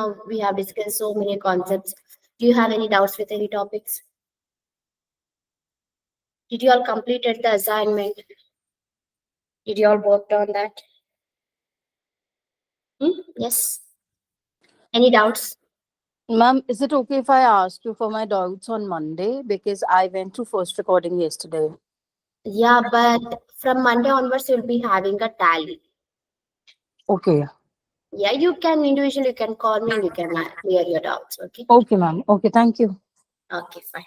now we have discussed so many concepts. Do you have any doubts with any topics? Did you all completed the assignment? Did you all worked on that? Yes. Any doubts? Ma'am, is it okay if I ask you for my doubts on Monday? Because I went through first recording yesterday. Yeah, but from Monday onwards, you'll be having a tally. Okay. Yeah, you can individually, you can call me and you can clear your doubts. Okay. Okay, ma'am. Okay, thank you. Okay, fine.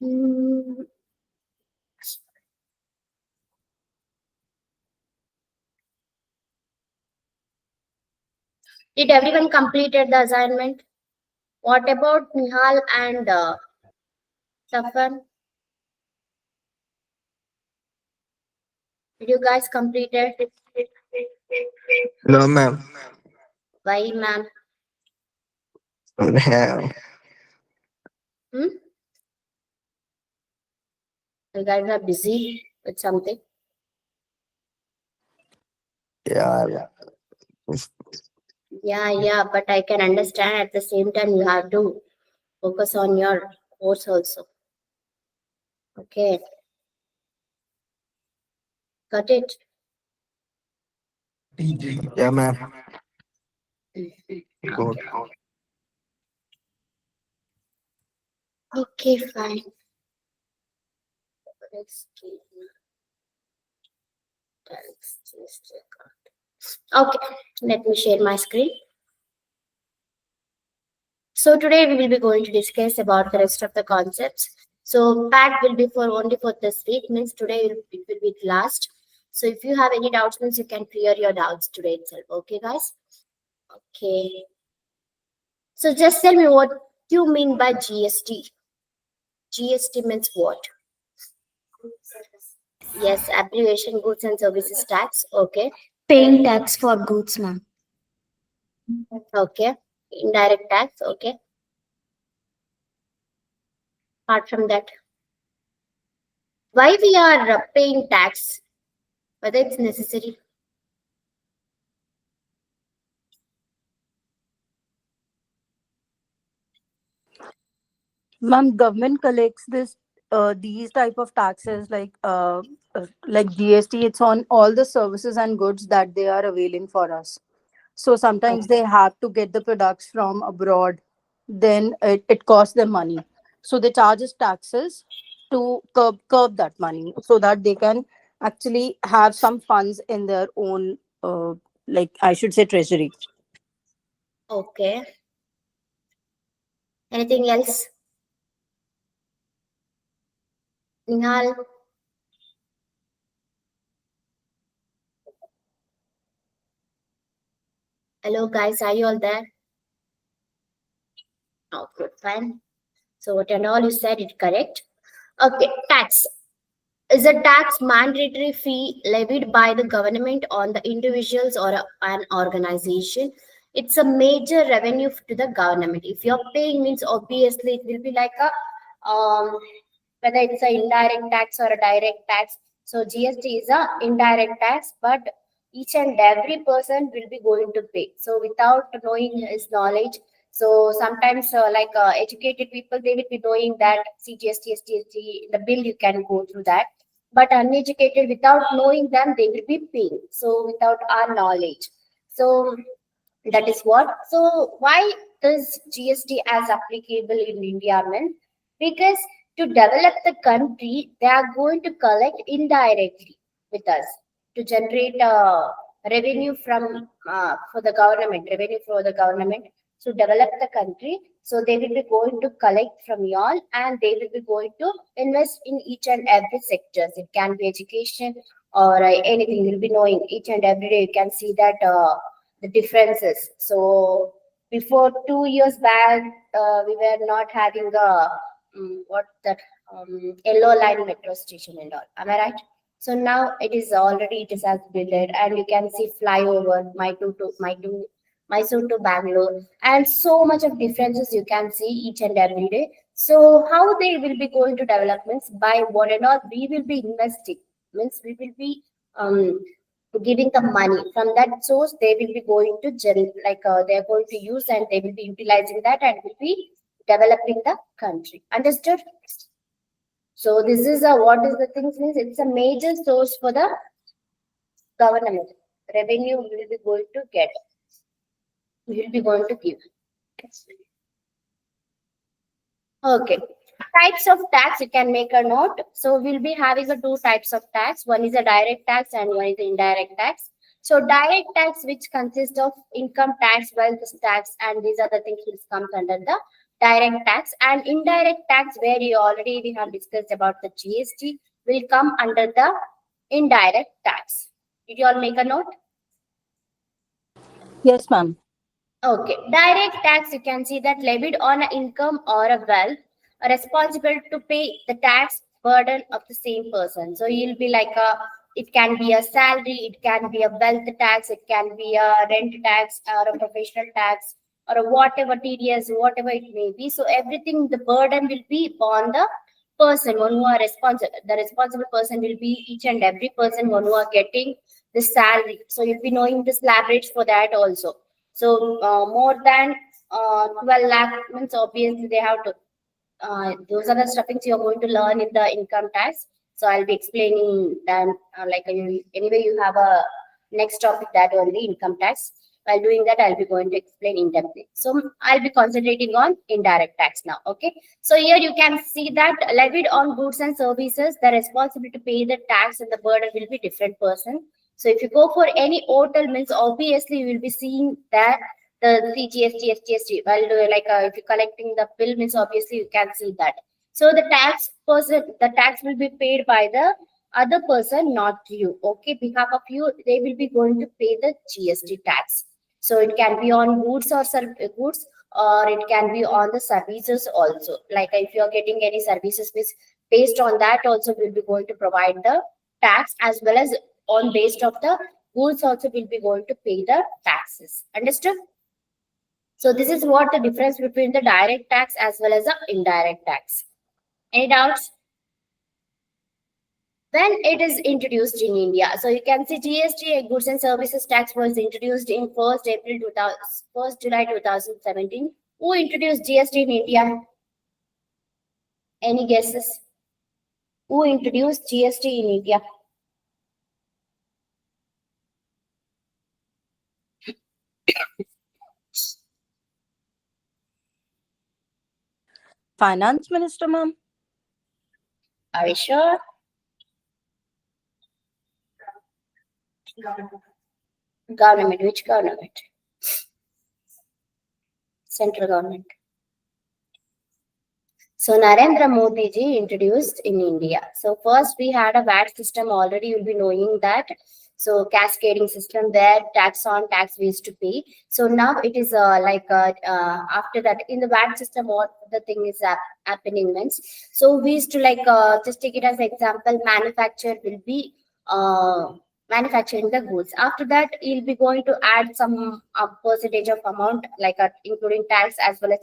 Hmm. Did everyone completed the assignment? What about Nihal and Safan? Did you guys completed? No, ma'am. Why, ma'am? Yeah, Hmm? You guys are busy with something? yeah. Yeah, but I can understand at the same time you have to focus on your course also. Okay, got it? Yeah, ma'am. Good. Okay, fine. Let's see. Okay, let me share my screen. So today we will be going to discuss about the rest of the concepts. So PAT will be for only for this week, means today it will be last. So if you have any doubts, means you can clear your doubts today itself. Okay, guys? Okay. So just tell me what you mean by GST. GST means what? Yes, abbreviation goods and services tax. Okay. Paying tax for goods, ma'am. Okay. Indirect tax. Okay. Apart from that, why we are paying tax? Whether it's necessary. Ma'am, government collects this these type of taxes like GST. It's on all the services and goods that they are availing for us. So sometimes they have to get the products from abroad, then it costs them money. So they charge us taxes to curb that money so that they can actually have some funds in their own, like I should say, treasury. Okay. Anything else? Nihal, hello guys, are you all there? Okay, fine. So what and all you said it correct. Okay, tax is a tax mandatory fee levied by the government on the individuals or an organization. It's a major revenue to the government. If you're paying means obviously it will be like a whether it's a indirect tax or a direct tax. So GST is a indirect tax, but each and every person will be going to pay. So without knowing his knowledge, so sometimes educated people they will be knowing that CGST, STST, the bill you can go through that. But uneducated, without knowing them, they will be paying. So without our knowledge, so that is what. So why is GST as applicable in India, man? Because to develop the country, they are going to collect indirectly with us to generate revenue from for the government, revenue for the government to develop the country. So they will be going to collect from y'all, and they will be going to invest in each and every sectors. It can be education or anything. You'll be knowing each and every day. You can see that. The differences. So before 2 years back, we were not having a what that yellow line metro station and all. Am I right? So now it is has built, and you can see flyover Mysore to Bangalore, and so much of differences you can see each and every day. So how they will be going to developments by what and all we will be investing, means we will be giving the money from that source. They will be going to they are going to use and they will be utilizing that and will be developing the country. Understood? So this is a what is the things means it's a major source for the government. Revenue we will be going to get. We will be going to give. Okay. Types of tax, you can make a note. So we'll be having a two types of tax. One is a direct tax and one is the indirect tax. So direct tax, which consists of income tax, wealth tax, and these are the things which comes under the direct tax. And indirect tax, where you already we have discussed about the GST, will come under the indirect tax. Did you all make a note? Yes, ma'am. Okay, direct tax, you can see that levied on an income or a wealth, are responsible to pay the tax burden of the same person. So you'll be like it can be a salary, it can be a wealth tax, it can be a rent tax or a professional tax or a whatever TDS, whatever it may be. So everything, the burden will be on the person, one who are responsible. The responsible person will be each and every person, one who are getting the salary. So you'll be knowing the slab rates for that also. So more than 12 lakh means obviously they have to. Those are the stuffings you're going to learn in the income tax. So I'll be explaining then. Anyway, you have a next topic that only income tax. While doing that, I'll be going to explain in depth. So I'll be concentrating on indirect tax now. Okay. So here you can see that levied on goods and services, the responsibility to pay the tax and the burden will be different person. So if you go for any hotel means obviously you will be seeing that the CGST, SGST. Well, if you're collecting the bill means obviously you can see that. So the tax will be paid by the other person, not you. Okay, behalf of you, they will be going to pay the GST tax. So it can be on goods or it can be on the services also. Like if you are getting any services, means based on that also will be going to provide the tax as well as on based of the goods also will be going to pay the taxes. Understood? So this is what the difference between the direct tax as well as the indirect tax. Any doubts? When it is introduced in India, so you can see GST, goods and services tax, was introduced in 1st April 2000, 1st July 2017. Who introduced GST in India? Any guesses? Who introduced GST in India? Finance Minister, ma'am. Are you sure? Government, which government? Central government. So Narendra Modi ji introduced in India. So first we had a VAT system already. You'll be knowing that. So cascading system where tax on tax we used to pay. So now it is after that in the VAT system, what the thing is happening means. So we used to just take it as example. Manufacturer will be manufacturing the goods. After that, you'll be going to add some percentage of amount including tax as well as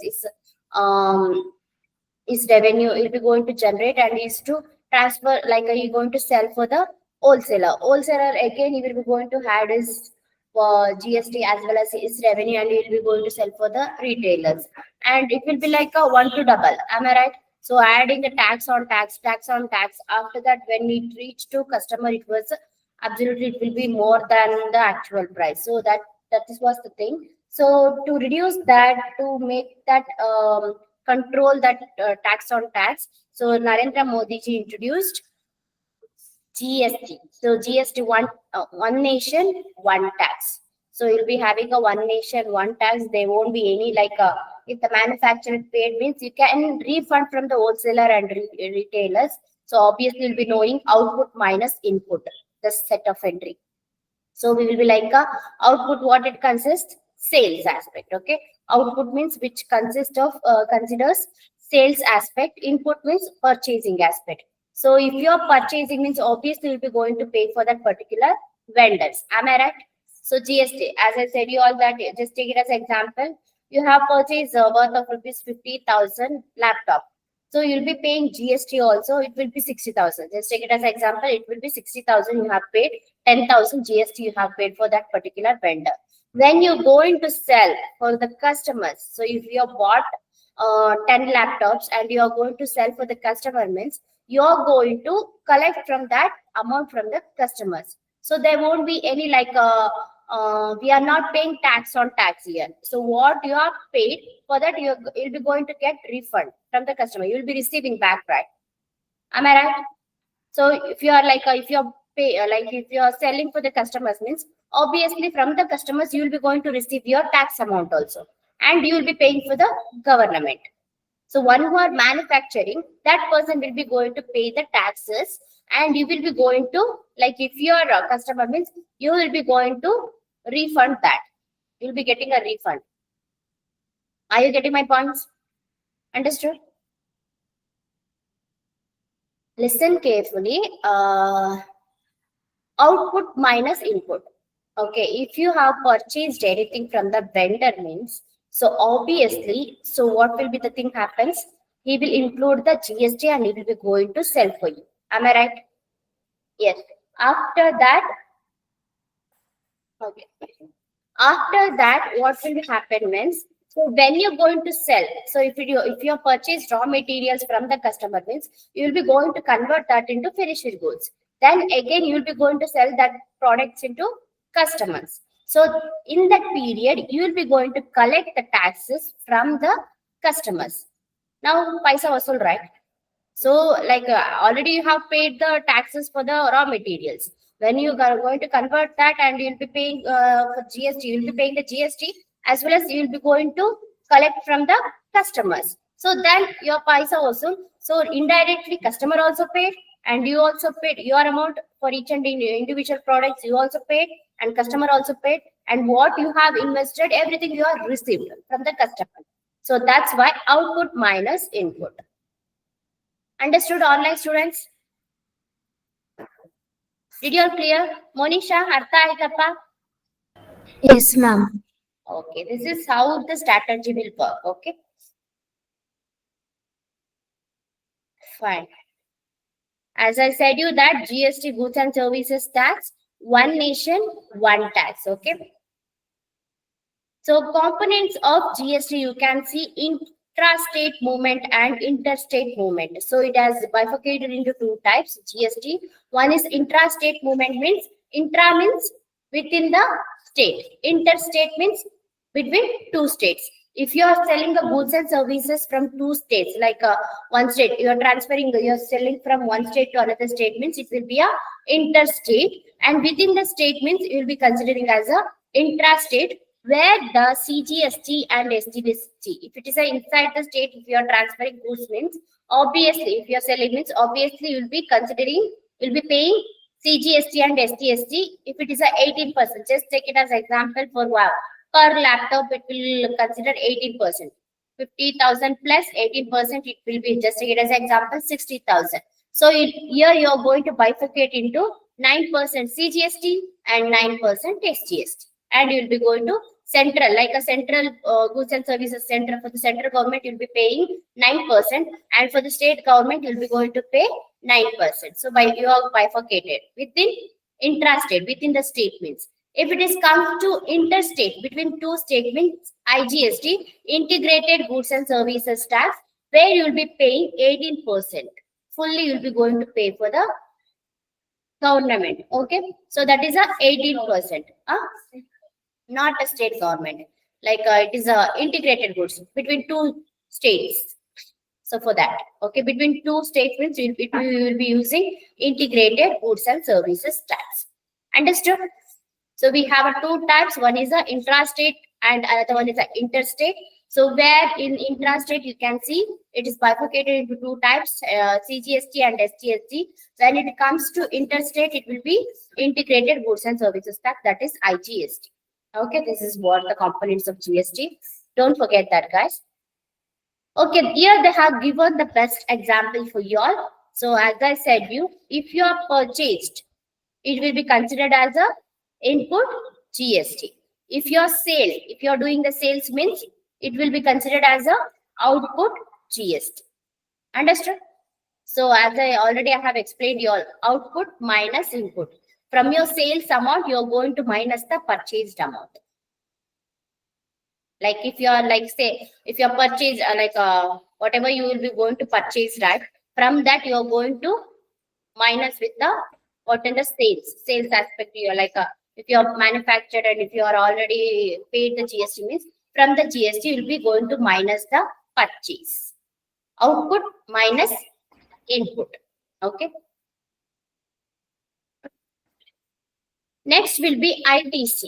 is revenue will be going to generate and is to transfer you're going to sell for the wholesaler again he will be going to add his GST as well as his revenue and he will be going to sell for the retailers and it will be like a one to double, am I right? So adding the tax on tax, after that when it reached to customer it was absolutely it will be more than the actual price. So that is was the thing. So to reduce that, to make that control that tax on tax. So Narendra Modi ji introduced GST. So GST one nation one tax. So you'll be having a one nation one tax. There won't be any if the manufacturer paid means you can refund from the wholesaler and retailers. So obviously you'll be knowing output minus input, the set of entry. So we will be output what it consists sales aspect. Okay, output means which consists of considers sales aspect. Input means purchasing aspect. So if you are purchasing means obviously you'll be going to pay for that particular vendors. Am I right? So GST, as I said you all that just take it as example. You have purchased worth of rupees 50,000 laptop. So you'll be paying GST also. It will be 60,000. Just take it as an example. It will be 60,000 you have paid, 10,000 GST you have paid for that particular vendor. When you're going to sell for the customers, so if you have bought 10 laptops and you are going to sell for the customer, means you are going to collect from that amount from the customers. So there won't be any like we are not paying tax on tax here. So what you have paid for that, you'll be going to get refund from the customer. You'll be receiving back, right? Am I right? So if you are like if you're pay like if you are selling for the customers, means obviously from the customers you will be going to receive your tax amount also, and you will be paying for the government. So one who are manufacturing, that person will be going to pay the taxes, and you will be going to, like if your customer, means you will be going to refund that. You'll be getting a refund. Are you getting my points? Understood? Listen carefully. Output minus input. Okay, if you have purchased anything from the vendor, means, so obviously, so what will be the thing happens? He will include the GST and he will be going to sell for you. Am I right? Yes. After that, okay. After that, what will happen means, so when you're going to sell, so if you purchase raw materials from the customer, means you will be going to convert that into finished goods. Then again you will be going to sell that products into customers. So in that period, you will be going to collect the taxes from the customers. Now, paisa vasool, right? So, like already you have paid the taxes for the raw materials. When you are going to convert that, and you'll be paying for GST, you'll be paying the GST, as well as you'll be going to collect from the customers. So then your paisa also. So indirectly, customer also paid, and you also paid your amount for each and individual products. You also paid, and customer also paid, and what you have invested, everything you have received from the customer. So that's why output minus input. Understood, online students? Did you all clear? Monisha, Artha Aitappa? Yes, ma'am. Okay, this is how the strategy will work. Okay, fine. As I said you that GST, goods and services tax, one nation, one tax. Okay. So components of GST, you can see intrastate movement and interstate movement. So it has bifurcated into two types GST. One is intrastate movement, means intra means within the state. Interstate means between two states. If you are selling the goods and services from two states, like one state, you are transferring, you are selling from one state to another state, means it will be a interstate, and within the state means you will be considering as a intrastate, where the CGST and SGST, if it is a inside the state, if you are transferring goods, means obviously, if you are selling, means obviously you will be considering, you'll be paying CGST and SGST. If it is a 18%, just take it as example for wow, per laptop, it will consider 18%. 50,000 plus 18%, it will be, just take it as example, 60,000. So here you are going to bifurcate into 9% CGST and 9% SGST. And you'll be going to central, like a central goods and services center. For the central government, you'll be paying 9%, and for the state government, you'll be going to pay 9%. So by you are bifurcated within intrastate, within the state means. If it is comes to interstate, between two statements, IGST, integrated goods and services tax, where you will be paying 18%. Fully you will be going to pay for the government. Okay, so that is a 18%. Not a state government. Like it is a integrated goods between two states. So for that, okay, between two states means you will be using integrated goods and services tax. Understood? So we have a two types. One is a intrastate and another one is a interstate. So where in intrastate you can see it is bifurcated into two types, CGST and SGST. When it comes to interstate, it will be integrated goods and services tax, that is IGST. Okay, this is what the components of GST. Don't forget that, guys. Okay, here they have given the best example for you all. So as I said you, if you are purchased, it will be considered as a input GST. If if you are doing the sales, means it will be considered as a output GST. Understood? So as I already have explained you all, output minus input. From your sales amount, you're going to minus the purchased amount. Like if you're like say, if you're purchase whatever you will be going to purchase, right? From that you're going to minus with the what in the sales aspect. You're if you're manufactured and if you are already paid the GST means from the GST you'll be going to minus the purchase. Output minus input. Okay. Next will be ITC.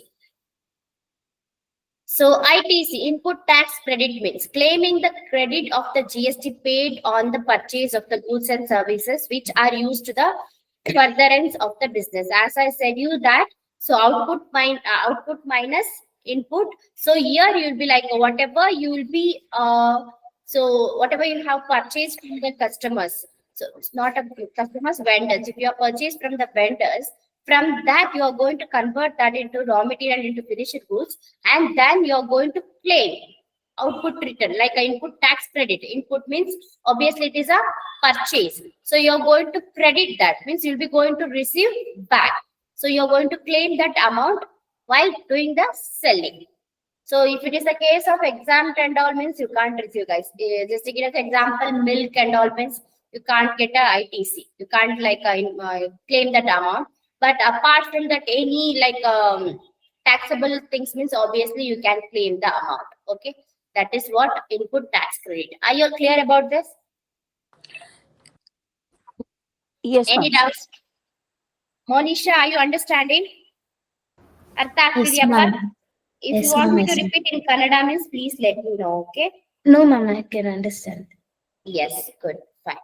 So ITC, input tax credit, means claiming the credit of the GST paid on the purchase of the goods and services which are used to the furtherance of the business. As I said you that, so output minus input. So here you will be like whatever you will be so whatever you have purchased from the customers. So it's not a customers, vendors. If you have purchased from the vendors, from that you are going to convert that into raw material into finished goods, and then you are going to claim output return like an input tax credit. Input means obviously it is a purchase, so you're going to credit, that means you'll be going to receive back. So you're going to claim that amount while doing the selling. So if it is a case of exempt and all means you can't receive, guys. Just to give an example, milk and all means you can't get a ITC. You can't claim that amount. But apart from that, any taxable things means obviously you can claim the amount. Okay, that is what input tax credit. Are you clear about this? Yes, Any ma'am. doubts? Monisha, are you understanding? Artha Yes, ಆಗ್ತಿದ್ಯಪ್ಪ? ma'am. If you Yes, want ma'am. me Yes, to ma'am. repeat in Kannada means please let me know. Okay. No, ma'am, I can understand. Yes, good, fine.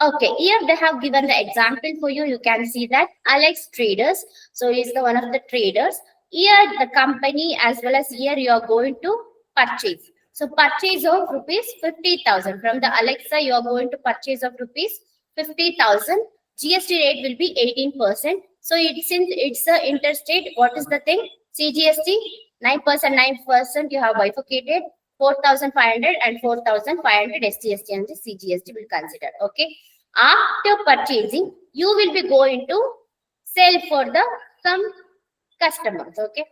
Okay, here they have given the example for you. You can see that Alex Traders. So he's the one of the traders. Here the company as well as here you are going to purchase. So purchase of rupees 50,000 from the Alexa. You are going to purchase of rupees 50,000. GST rate will be 18%. So since it's a interstate, what is the thing? CGST 9%, 9% you have bifurcated. 4,500 and 4,500 SGST and the CGST will consider. Okay. After purchasing, you will be going to sell for the some customers. Okay.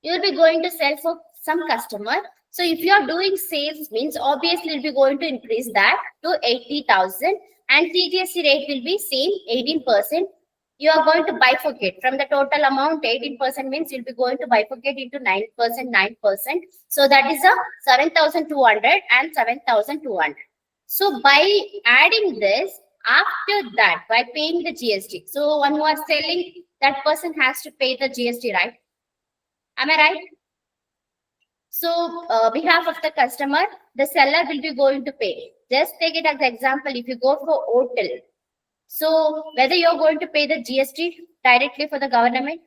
You will be going to sell for some customer. So if you are doing sales means obviously you'll be going to increase that to 80,000 and CGST rate will be same 18%. You are going to bifurcate from the total amount. 18% means you'll be going to bifurcate into 9%, 9%. So that is a 7,200 and 7,200. So by adding this, after that, by paying the GST, so one who are selling, that person has to pay the GST, right? Am I right? So, behalf of the customer, the seller will be going to pay. Just take it as an example. If you go for hotel, so whether you're going to pay the GST directly for the government,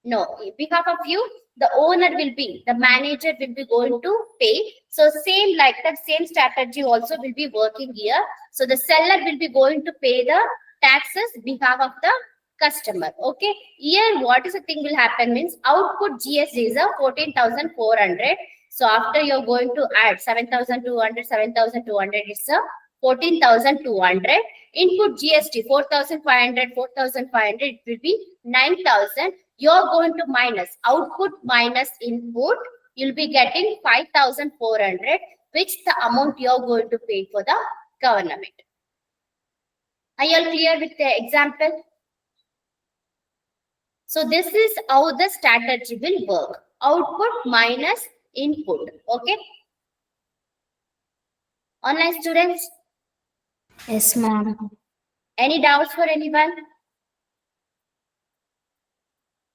no. Behalf of you, the owner will be, the manager will be going to pay. So same like that, same strategy also will be working here. So the seller will be going to pay the taxes behalf of the customer. Okay. Here, what is the thing will happen means output GST is a 14,400. So after you're going to add 7,200, 7,200 is a 14,200. Input GST 4,500, 4,500, it will be 9,000. You're going to minus output minus input. You'll be getting 5,400, which the amount you're going to pay for the government. Are you all clear with the example? So this is how the strategy will work. Output minus input. Okay. Online students, Yes, ma'am. any doubts for anyone?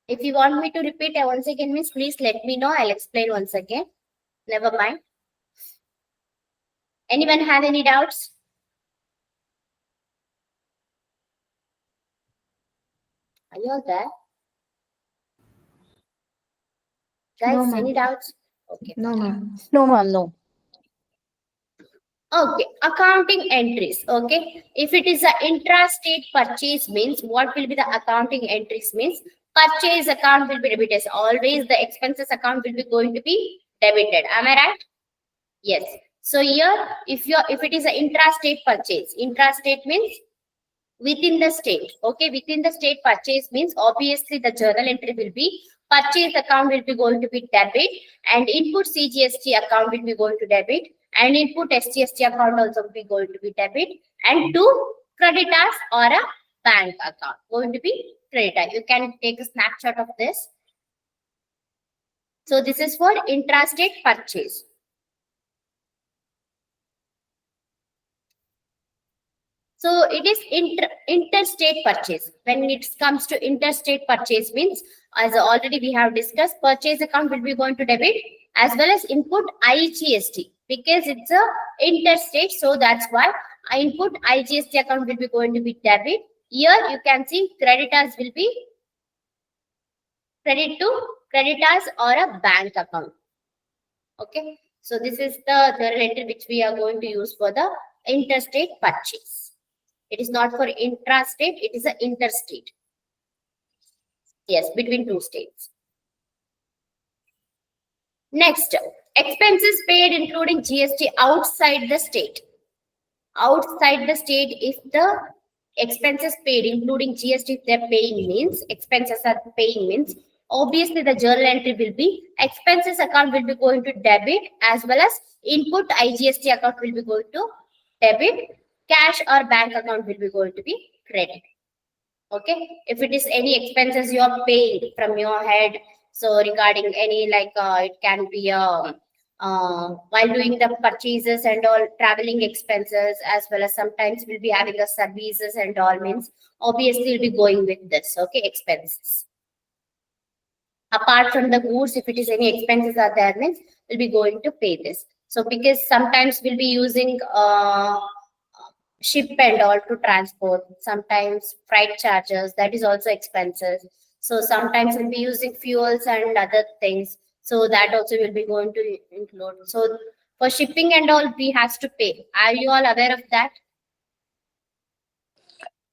If you want me to repeat once again, means please let me know. I'll explain once again. Never mind. Anyone have any doubts? Are you all there? Guys, No, ma'am. any doubts? Okay. No, ma'am. No, ma'am, no. Okay, accounting entries. Okay, if it is an intrastate purchase means what will be the accounting entries means Purchase account will be debited. Always the expenses account will be going to be debited. Am I right? Yes. So here, if it is an intrastate purchase, intrastate means within the state. Okay, within the state purchase means obviously the journal entry will be purchase account will be going to be debit, and input CGST account will be going to debit, and input SGST account also will be going to be debit, and two creditors or a bank account going to be creditor. You can take a snapshot of this. So this is for intrastate purchase. So it is interstate purchase. When it comes to interstate purchase means, as already we have discussed, purchase account will be going to debit as well as input IGST because it's a interstate. So that's why input IGST account will be going to be debit. Here you can see creditors will be credit to creditors or a bank account. Okay. So this is the journal entry which we are going to use for the interstate purchase. It is not for intrastate, it is an interstate. Yes, between two states. Next, expenses paid including GST outside the state. Outside the state, if the expenses paid including GST they're paying means, expenses are paying means, obviously the journal entry will be expenses account will be going to debit as well as input IGST account will be going to debit. Cash or bank account will be going to be credit. Okay, if it is any expenses you are paying from your head, so regarding any like it can be while doing the purchases and all, traveling expenses, as well as sometimes we'll be having a services and all means, obviously we'll be going with this. Okay, expenses. Apart from the goods, if it is any expenses are there means we'll be going to pay this. So because sometimes we'll be using ship and all to transport, sometimes freight charges, that is also expenses. So sometimes we'll be using fuels and other things, so that also will be going to include. So for shipping and all we has to pay. Are you all aware of that?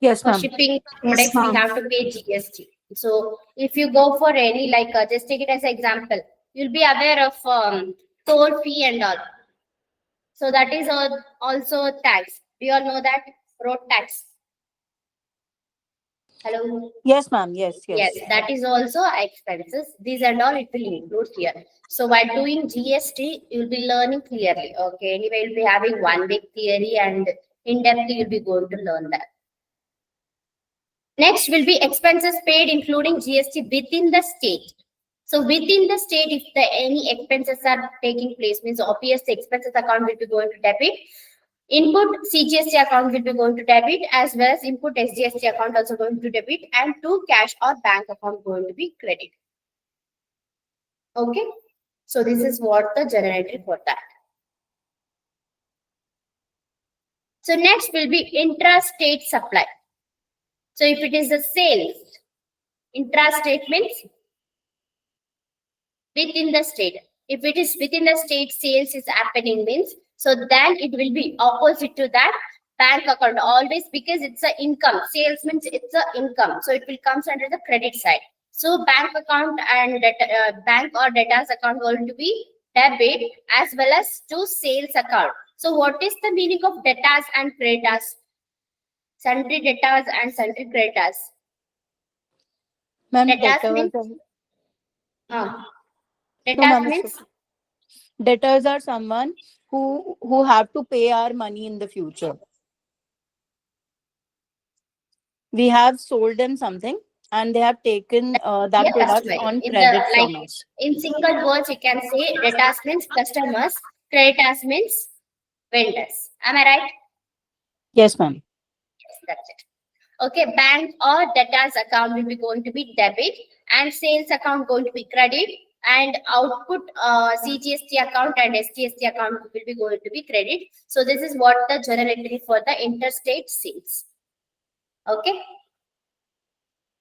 Yes, For ma'am. shipping Yes, products we ma'am. have to pay GST. So if you go for any like just take it as an example, you'll be aware of toll fee and all. So that is also tax. We all know that road tax. Hello. Yes, ma'am. Yes, Yes, yes. that is also expenses. These and all it will include here. So while doing GST, you'll be learning clearly. Okay. Anyway, you'll be having one big theory and in depth you'll be going to learn that. Next will be expenses paid including GST within the state. So within the state, if any expenses are taking place, means obviously expenses account will be going to debit. Input CGST account will be going to debit as well as input SGST account also going to debit, and two cash or bank account going to be credit. Okay. So this is what the journal entry for that. So next will be intrastate supply. So if it is the sales, intrastate means within the state. If it is within the state sales is happening means, so then it will be opposite to that bank account always, because it's a income. Sales means it's a income. So it will comes under the credit side. So bank account and bank or debtors account going to be debit as well as to sales account. So what is the meaning of debtors and creditors? Sundry debtors and sundry creditors. Ma'am, Debtors means no, debtors ma'am. means Debtors are someone who have to pay our money in the future. We have sold them something and they have taken that yes, product right. on In credit the from like us. in single words, you can say debtors means customers, creditors means vendors. Am I right? Yes, ma'am. Yes, that's it. Okay, bank or debtors account will be going to be debit, and sales account going to be credit, and output CGST account and SGST account will be going to be credit. So this is what the journal entry for the interstate sales. Okay.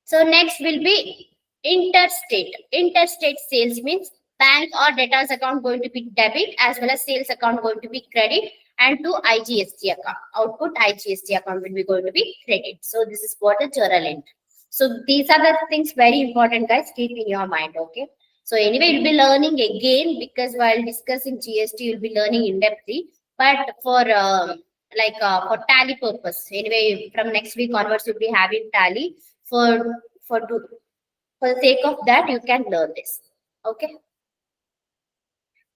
So next will be interstate. Interstate sales means bank or debtors account going to be debit as well as sales account going to be credit, and to IGST account. Output IGST account will be going to be credit. So this is what the journal entry. So these are the things very important, guys. Keep in your mind, okay? So anyway, you'll be learning again because while discussing GST, you'll be learning in depthly. But for tally purpose, anyway, from next week onwards, you'll be having tally for to, for the sake of that, you can learn this. Okay.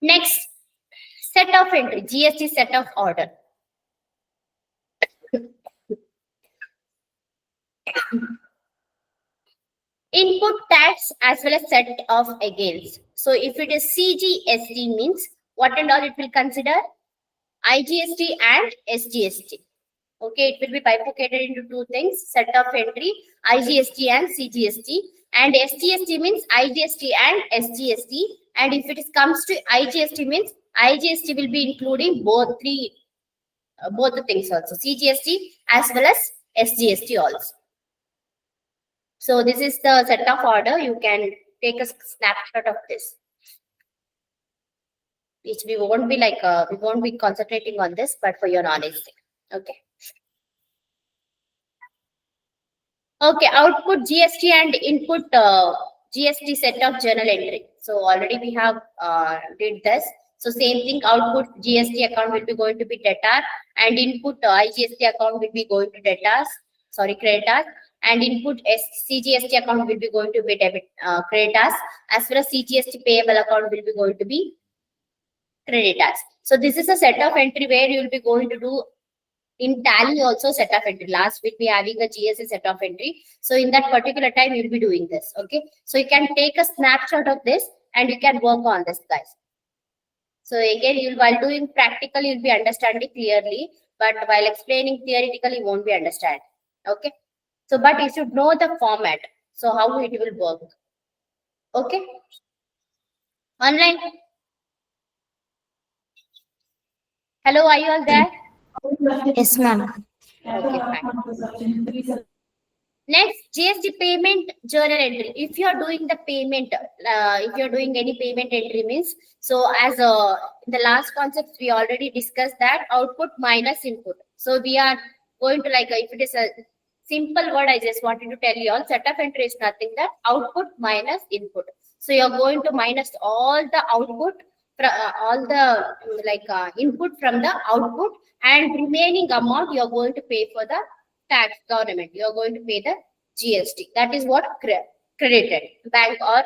Next, set of entry, GST set of order. Input tax as well as set of against. So if it is CGST means what and all it will consider? IGST and SGST. Okay, it will be bifurcated into two things, set of entry, IGST and CGST. And SGST means IGST and SGST. And if it comes to IGST means IGST will be including both the things also, CGST as well as SGST also. So this is the set of order. You can take a snapshot of this. Which we won't be concentrating on this, but for your knowledge. Okay. Okay, output GST and input GST set of journal entry. So already we have did this. So same thing, output GST account will be going to be debtor and input IGST account will be going to creditors, and input CGST account will be going to be creditors, as well as CGST payable account will be going to be creditors. So this is a set of entry where you will be going to do in tally also set of entry. Last week we having a GST set of entry. So in that particular time you'll be doing this. Okay. So you can take a snapshot of this and you can work on this, guys. So again, while doing practical, you'll be understanding clearly, but while explaining theoretically, you won't be understanding. Okay. So, but you should know the format. So how it will work. Okay. Online. Hello, are you all there? Yes, ma'am. Okay, fine. Next, GST payment journal entry. If you are doing the payment, if you are doing any payment entry means, so as in the last concepts, we already discussed that output minus input. So we are going to if it is a simple word, I just wanted to tell you all, set of entry is nothing that output minus input. So you're going to minus all the output, all the input from the output, and remaining amount you're going to pay for the tax government. You're going to pay the GST. That is what credited bank or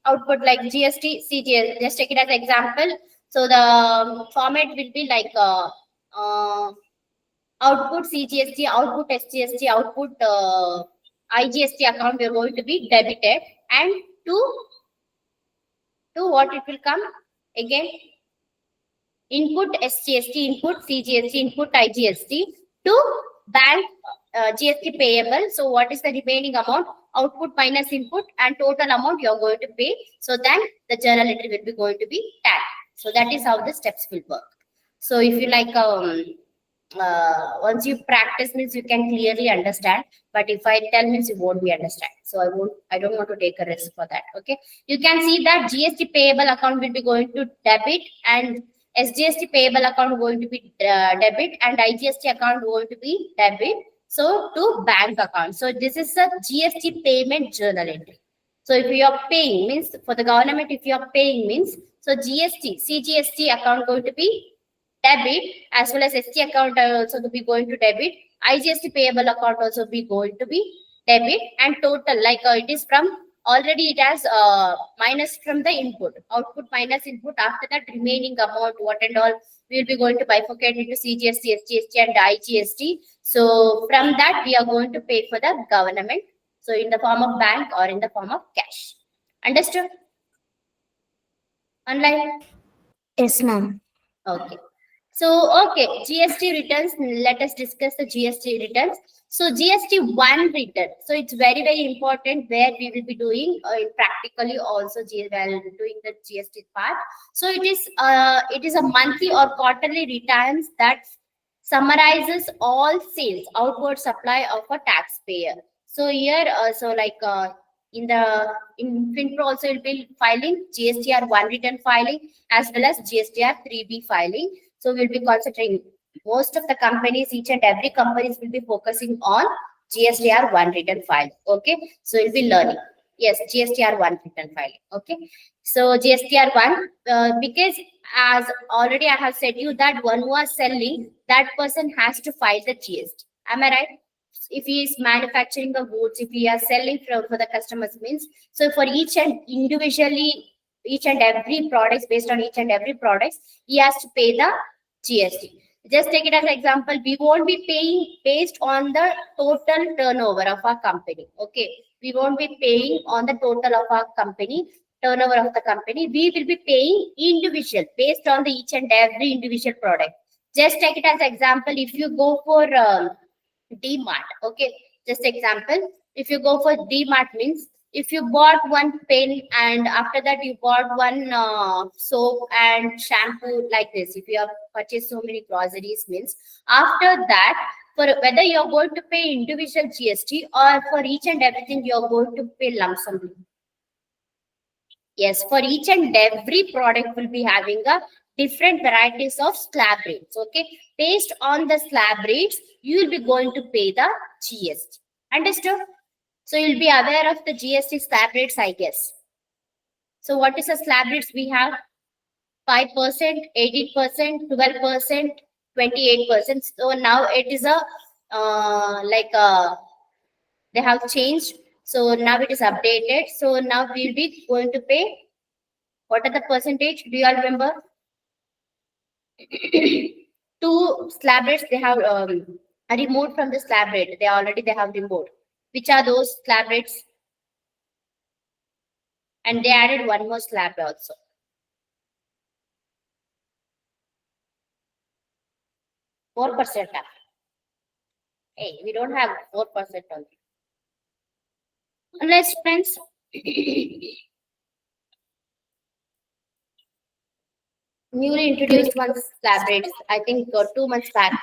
output like GST, CGST. Just take it as example. So the format will be output CGST, output SGST, output IGST account. We are going to be debited, and to what it will come again? Input SGST, input CGST, input IGST to bank GST payable. So what is the remaining amount? Output minus input and total amount you are going to pay. So then the journal entry will be going to be tagged. So that is how the steps will work. So if you once you practice means you can clearly understand, but if I tell means you won't be understand. So I don't want to take a risk for that. Okay. You can see that GST payable account will be going to debit, and SGST payable account going to be debit, and IGST account going to be debit. So to bank account. So this is a GST payment journal entry. So if you are paying means for the government, if you are paying means, so GST, CGST account going to be debit, as well as ST account also to be going to debit. IGST payable account also be going to be debit, and total it is from already it has minus from the input, output minus input. After that remaining amount, what and all, we will be going to bifurcate into CGST, SGST and IGST. So from that we are going to pay for the government. So in the form of bank or in the form of cash. Understood? Online? Yes, ma'am. Okay. So, okay, GST returns. Let us discuss the GST returns. So, GST 1 return. So, it's very, very important where we will be doing practically also while doing the GST part. So, it is a monthly or quarterly returns that summarizes all sales, outward supply of a taxpayer. So, here, in FinPro also will be filing GSTR 1 return filing as well as GSTR 3B filing. So we'll be considering most of the companies, each and every companies will be focusing on GSTR 1 return file. Okay, so you'll be learning. Yes, GSTR 1 return file. Okay, so GSTR 1, because as already I have said you that one who was selling, that person has to file the GST. Am I right? If he is manufacturing the goods, if he is selling for the customers means, so for each and individually, each and every products, based on each and every products, he has to pay the GST. Just take it as an example. We won't be paying based on the total turnover of our company. Okay, we won't be paying on the total of our company turnover of the company. We will be paying individual based on the each and every individual product. Just take it as an example. If you go for DMart, okay, just example. If you go for DMart means, if you bought one pen and after that you bought one soap and shampoo like this, if you have purchased so many groceries means, after that, for whether you're going to pay individual GST or for each and everything you're going to pay lump sum. Yes, for each and every product will be having a different varieties of slab rates. Okay, based on the slab rates, you will be going to pay the GST. Understood? So you'll be aware of the GST slab rates, I guess. So what is the slab rates we have? 5%, 18%, 12%, 28%. So now it is a they have changed. So now it is updated. So now we'll be going to pay. What are the percentage? Do you all remember? Two slab rates they have removed from the slab rate. They have removed. Which are those slab rates? And they added one more slab also. 4%. Hey, we don't have 4% only. Unless friends. Newly introduced one slab rates, I think 2 months back.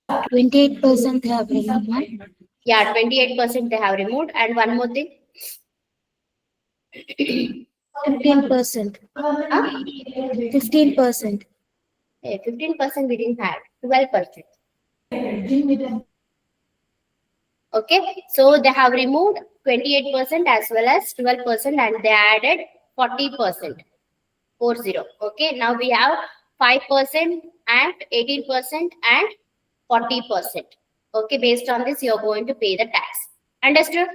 28% have removed. Yeah, 28% they have removed. And one more thing. 15%. Huh? 15%. Hey, 15% we didn't have. 12%. Okay, so they have removed 28% as well as 12%, and they added 40%. 40. Okay, now we have 5% and 18% and 40%. Okay, based on this, you're going to pay the tax. Understood?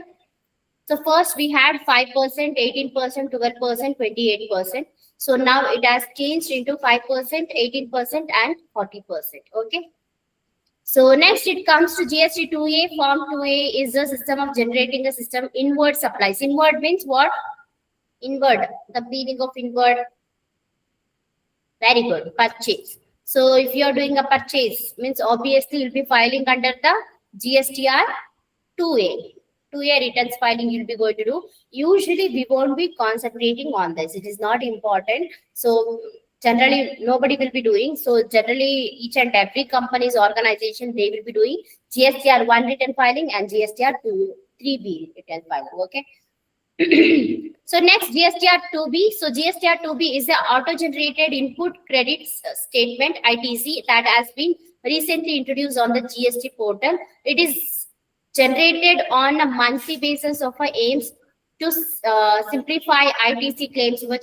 So first we had 5%, 18%, 12%, 28%. So now it has changed into 5%, 18%, and 40%. Okay. So next it comes to GST 2A. Form 2A is the system of generating a system inward supplies. Inward means what? Inward. The meaning of inward. Very good. Purchase. So if you are doing a purchase, means obviously you'll be filing under the GSTR 2A. 2A returns filing you'll be going to do. Usually we won't be concentrating on this. It is not important. So generally nobody will be doing. So generally each and every company's organization, they will be doing GSTR 1 return filing and GSTR 3B return filing. Okay. So next GSTR 2B. So GSTR 2B is the auto-generated input credit statement ITC that has been recently introduced on the GST portal. It is generated on a monthly basis of aims to simplify ITC claims for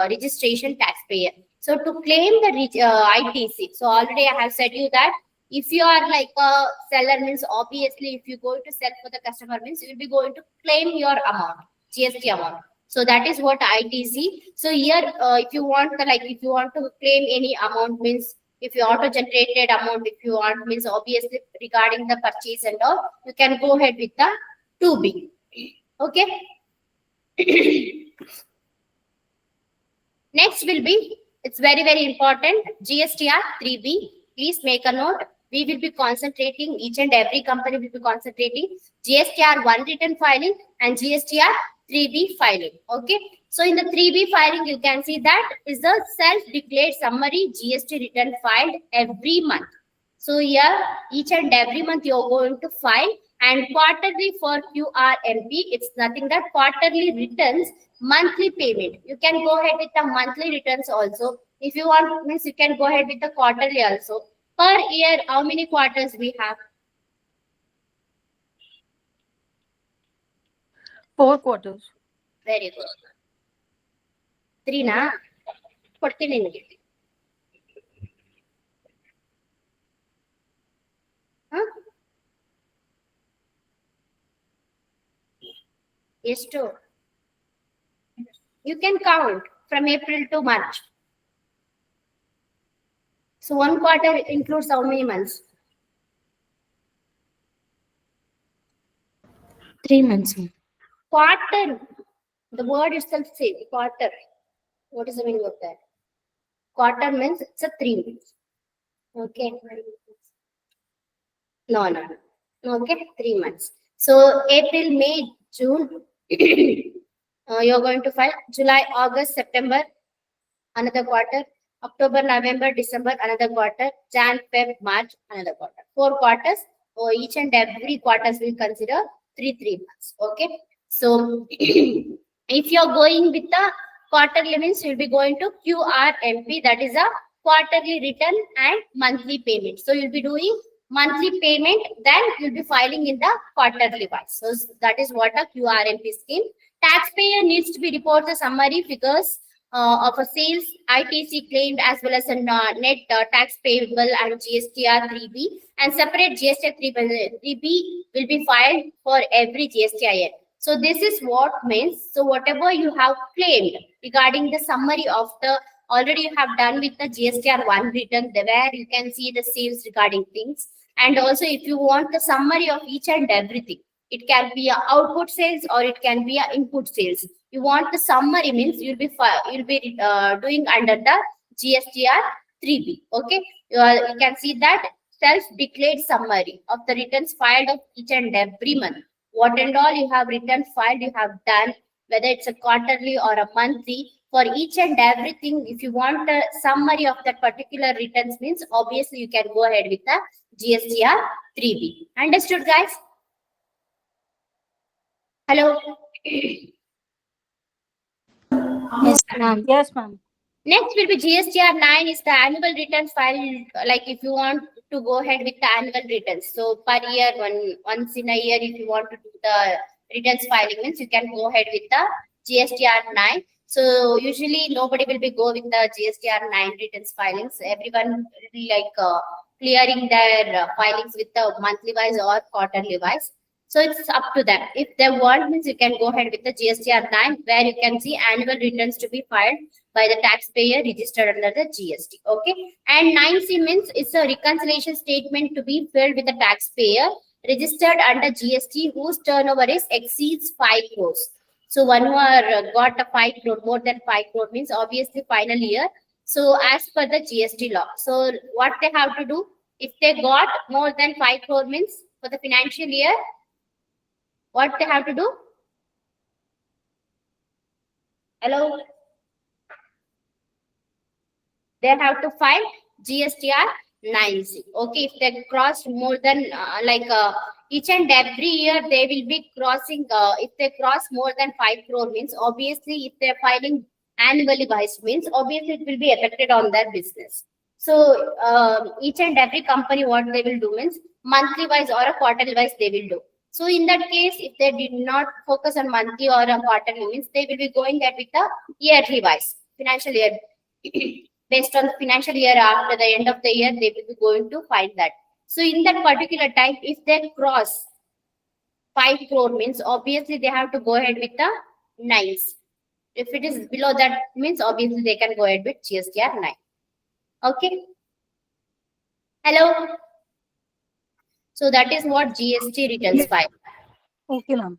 registration taxpayer. So to claim the ITC, so already I have said you that if you are like a seller means, obviously if you go to sell for the customer means, you will be going to claim your amount, GST amount. So that is what ITC. So here if you want to claim any amount means, if you auto generated amount, if you want means, obviously regarding the purchase and all, you can go ahead with the 2B. Okay. Next will be, it's very, very important, GSTR 3B. Please make a note. We will be concentrating, each and every company will be concentrating GSTR 1 return filing and GSTR 3B filing. Okay. So in the 3B filing, you can see that is the self-declared summary GST return filed every month. So here, each and every month you're going to file, and quarterly for QRMP, it's nothing that quarterly returns, monthly payment. You can go ahead with the monthly returns also. If you want, means you can go ahead with the quarterly also. Per year, how many quarters we have? 4 quarters. Very good. 3 ನಾ ಕೊಡ್ತೀನಿ ನಿನಗೆ. ಹ? ಎಷ್ಟು? You can count from April to March. So 1 quarter includes how many months? 3 months, ma'am. Quarter. The word itself says quarter. What is the meaning of that? Quarter means it's a 3 months. Okay. No, no. Okay, 3 months. So April, May, June. You're going to file July, August, September, another quarter. October, November, December, another quarter. Jan, Feb, March, another quarter. 4 quarters. So each and every quarters will consider 3 months. Okay. So if you're going with the quarterly means you'll be going to QRMP, that is a quarterly return and monthly payment. So you'll be doing monthly payment, then you'll be filing in the quarterly wise. So that is what a QRMP scheme. Taxpayer needs to be report the summary figures of a sales ITC claimed as well as a net tax payable and GSTR 3B, and separate GSTR 3B will be filed for every GSTIN. So this is what means. So whatever you have claimed regarding the summary of the already you have done with the GSTR 1 return, where you can see the sales regarding things, and also if you want the summary of each and everything, it can be a output sales or it can be a input sales. You want the summary means you'll be doing under the GSTR 3B. Okay, you can see that self-declared summary of the returns filed of each and every month. What and all you have return filed, you have done, whether it's a quarterly or a monthly, for each and everything. If you want a summary of that particular returns means obviously you can go ahead with the GSTR 3B. Understood, guys? Hello. Yes, ma'am. Yes, ma'am. Next will be GSTR 9 is the annual returns file. Like if you want to go ahead with the annual returns. So per year, once in a year, if you want to do the returns filing means you can go ahead with the GSTR 9. So usually nobody will be go with the GSTR 9 returns filings. Everyone will be like clearing their filings with the monthly wise or quarterly wise. So it's up to them. If they want means you can go ahead with the GSTR 9, where you can see annual returns to be filed by the taxpayer registered under the GST. Okay. And 9C means it's a reconciliation statement to be filled with the taxpayer registered under GST whose turnover is exceeds 5 crores. So one who are got a 5 crore, more than 5 crore means obviously final year. So as per the GST law. So what they have to do, if they got more than 5 crore means for the financial year, what they have to do? Hello? They have to file GSTR 9C. Okay, if they crossed more than each and every year they will be crossing, if they cross more than 5 crore means obviously if they're filing annually wise means obviously it will be affected on their business. So each and every company what they will do means monthly wise or a quarterly wise they will do. So in that case, if they did not focus on monthly or a quarterly means they will be going ahead with the yearly wise financial year. Based on the financial year after the end of the year, they will be going to find that. So in that particular time, if they cross 5 crore means obviously they have to go ahead with the 9s. If it is below that means obviously they can go ahead with GSTR 9. Okay. Hello. So that is what GST returns file. Okay, ma'am.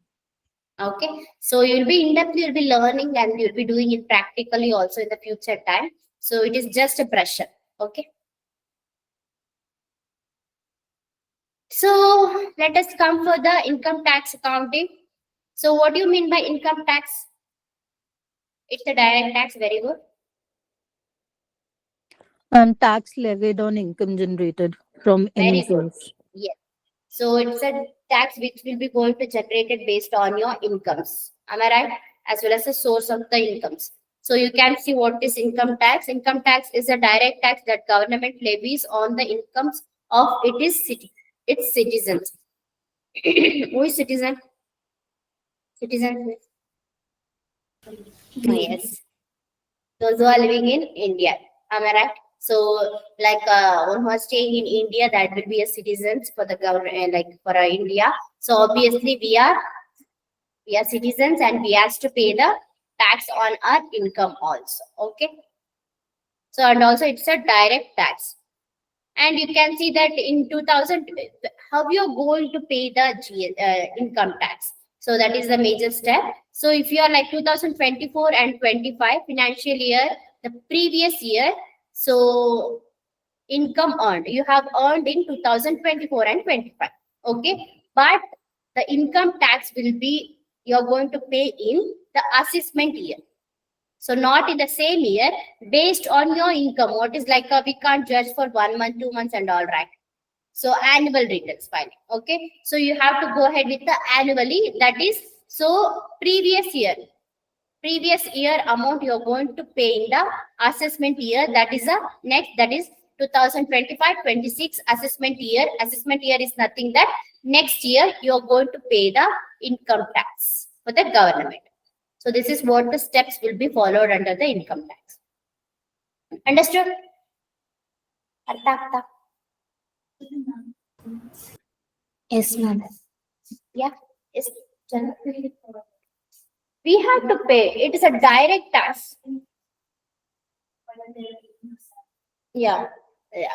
Okay. So you'll be in depth, you'll be learning and you'll be doing it practically also in the future time. So it is just a pressure. Okay. So let us come for the income tax accounting. So what do you mean by income tax? It's a direct tax. Very good. Tax levied on income generated from any Very good. source. Yes. So it's a tax which will be going to generated based on your incomes. Am I right? As well as the source of the incomes. So you can see what is income tax. Income tax is a direct tax that government levies on the incomes of its citizens. Who is citizen? Citizens. Yes. Those who are living in India. Am I right? So, like one who are staying in India, that will be a citizens for the government, like for India. So obviously we are citizens and we have to pay the tax on our income also. Okay. So and also it's a direct tax. And you can see that in 2000, how you are going to pay the income tax. So that is the major step. So if you are like 2024 and 25 financial year, the previous year, so income earned, you have earned in 2024 and 25. Okay. But the income tax will be, you're going to pay in the assessment year. So not in the same year, based on your income. What is like we can't judge for 1 month, 2 months, and all, right? So annual returns filing. Okay. So you have to go ahead with the annually. That is so previous year amount you're going to pay in the assessment year. That is a next. That is 2025-26 assessment year. Assessment year is nothing that next year you're going to pay the income tax for the government. So this is what the steps will be followed under the income tax. Understood? Artha, artha. Yes, ma'am. Yeah. Yes. We have to pay. It is a direct tax. Yeah.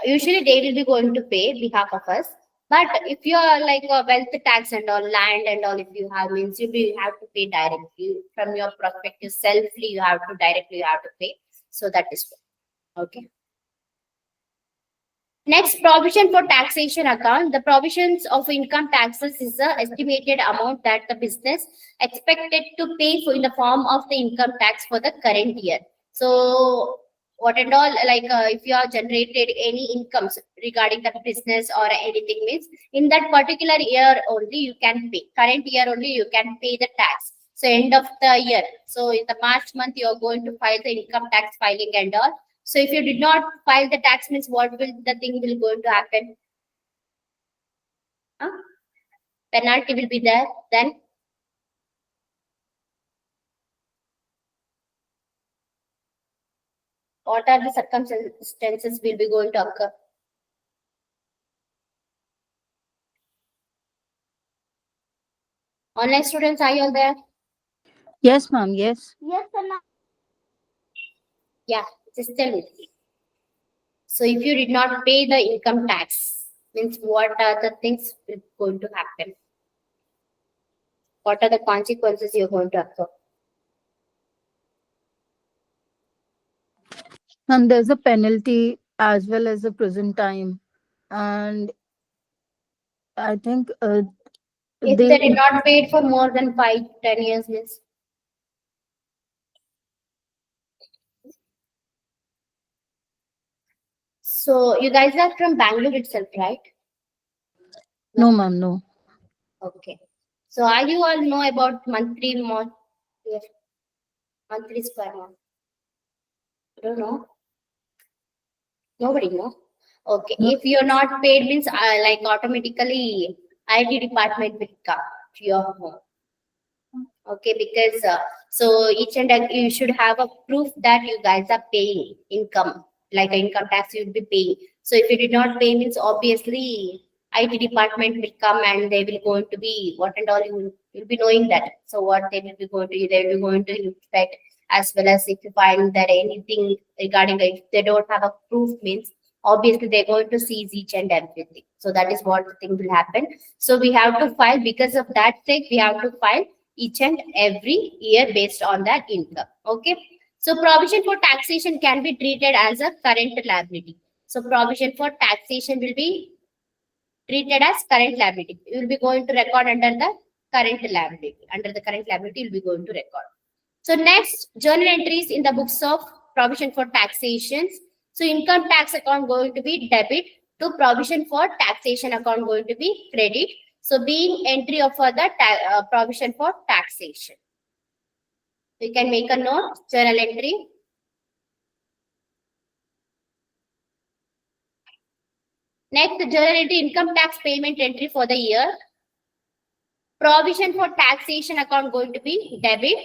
Usually they will be going to pay behalf of us. But if you are like a wealth tax and all, land and all, if you have means you have to pay directly from your prospective selfly. You have to pay. So that is okay. Next, provision for taxation account. The provisions of income taxes is the estimated amount that the business expected to pay for in the form of the income tax for the current year. So, what and all, like if you have generated any incomes regarding the business or anything means in that particular year only you can pay. Current year only you can pay the tax. So, end of the year. So, in the March month you are going to file the income tax filing and all. So if you did not file the tax means what will the thing will going to happen? Huh? Penalty will be there. Then what are the circumstances will be going to occur? Online students, are you all there? Yes, ma'am. Yes. Yeah, just tell me. So if you did not pay the income tax, means what are the things going to happen? What are the consequences you're going to occur? And there's a penalty as well as a prison time. And I think If they they did not pay it for more than 5-10 years means so you guys are from Bangalore itself, right? no, ma'am, no. Okay. So are you all know about monthly yeah, monthly square month? I don't know. Nobody know. Okay. No. If you're not paid means like automatically IT department will come to your home. Okay, because so each and you should have a proof that you guys are paying income, like income tax you'll be paying. So if you did not pay means obviously IT department will come and they will going to be what and all you'll be knowing that. So what they will be going to inspect, as well as if you find that anything regarding if they don't have a proof means obviously they're going to seize each and everything. So that is what the thing will happen. So we have to file because of that sake we have to file each and every year based on that income. Okay. So provision for taxation can be treated as a current liability. So provision for taxation will be treated as current liability. You will be going to record under the current liability. Under the current liability, you will be going to record. So next, journal entries in the books of provision for taxations. So income tax account going to be debit to provision for taxation account going to be credit. So being entry of further provision for taxation. We can make a note, journal entry. Next, journal entry income tax payment entry for the year. Provision for taxation account going to be debit.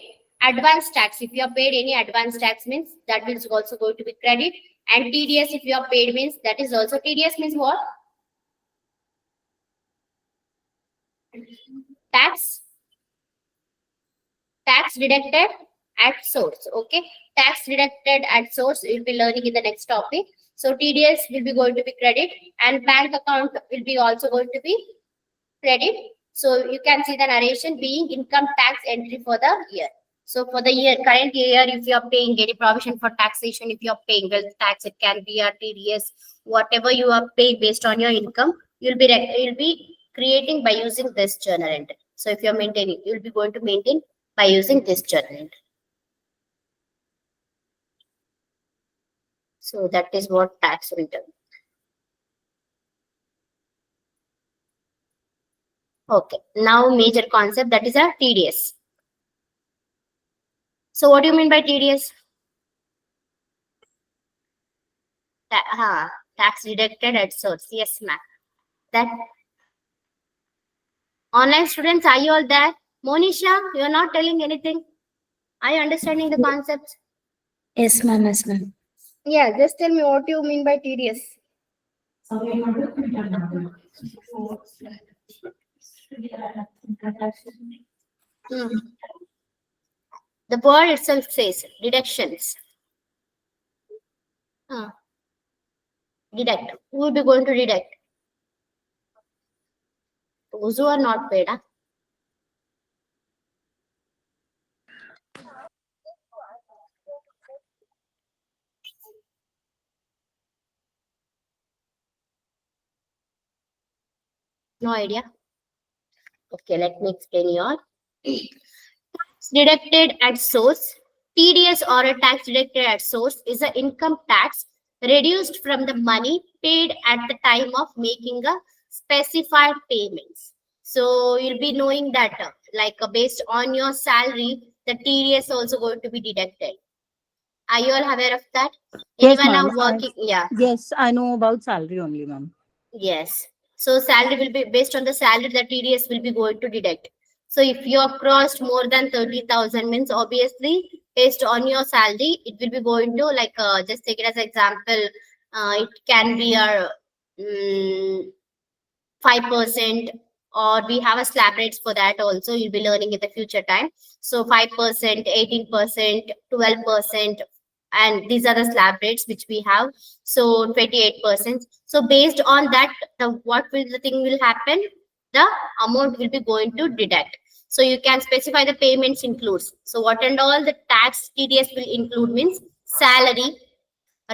Advance tax, if you are paid any advance tax means that is also going to be credit. And TDS, if you are paid means that is also TDS means what? Tax deducted at source. Okay, tax deducted at source we'll be learning in the next topic. So TDS will be going to be credit, and bank account will be also going to be credit. So you can see the narration being income tax entry for the year. So for the current year, if you are paying any provision for taxation, if you are paying wealth tax, it can be a TDS, whatever you are paying based on your income, you'll be creating by using this journal entry. So if you're maintaining, you'll be going to maintain by using this journal entry. So that is what tax return. Okay, now major concept, that is a TDS. So what do you mean by TDS? Tax deducted at source. Yes, ma'am. That online students, are you all there? Monisha, you are not telling anything. Are you understanding the concepts? Yes, ma'am. Yes, ma'am. Yeah, just tell me what you mean by TDS. Hmm. The word itself says deductions. Deduct. Who will be going to deduct? Those who are not paid. No idea. Okay, let me explain you all. Tax deducted at source. TDS or a tax deducted at source is an income tax reduced from the money paid at the time of making a specified payments. So you'll be knowing that based on your salary, the TDS also going to be deducted. Are you all aware of that? Yes, Anyone ma'am. are working? Yeah. Yes, I know about salary only, ma'am. Yes. So salary will be based on the salary, the TDS will be going to deduct. So if you have crossed more than 30,000 means obviously based on your salary, it will be going to just take it as an example. It can be a 5%, or we have a slab rates for that also. You'll be learning in the future time. So 5%, 18%, 12%, and these are the slab rates which we have. So 28%. So based on that, the thing will happen? The amount will be going to deduct. So you can specify the payments includes. So what and all the tax TDS will include means salary,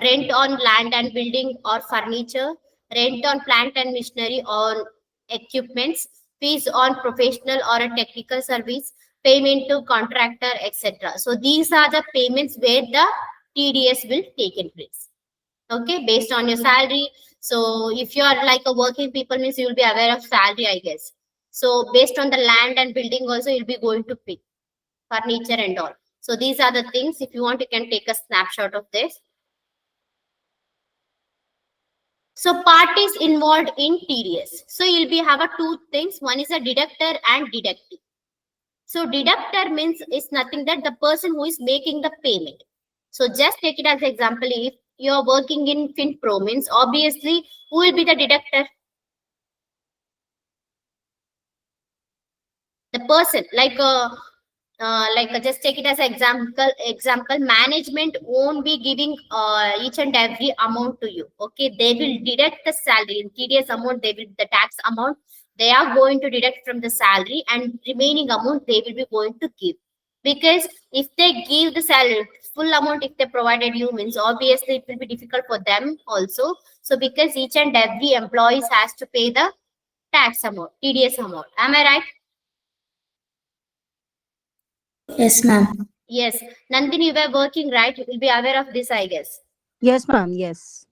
rent on land and building or furniture, rent on plant and machinery or equipments, fees on professional or a technical service, payment to contractor, etc. So these are the payments where the TDS will take in place. Okay, based on your salary. So if you are like a working people means you will be aware of salary, I guess. So based on the land and building also you'll be going to pay furniture and all. So these are the things. If you want, you can take a snapshot of this. So parties involved in TDS. So you'll be have a two things. One is a deductor and deductee. So deductor means is nothing that the person who is making the payment. So just take it as an example. If you're working in FinPro means obviously who will be the deductor? The person just take it as an example, management won't be giving each and every amount to you. Okay, they will deduct the salary in TDS amount, they will the tax amount they are going to deduct from the salary, and remaining amount they will be going to give. Because if they give the salary full amount, if they provided you means obviously it will be difficult for them also. So because each and every employees has to pay the tax amount, TDS amount. Am I right? Yes, ma'am. Yes. Nandini, you were working, right? You will be aware of this, I guess. Yes, ma'am. Yes.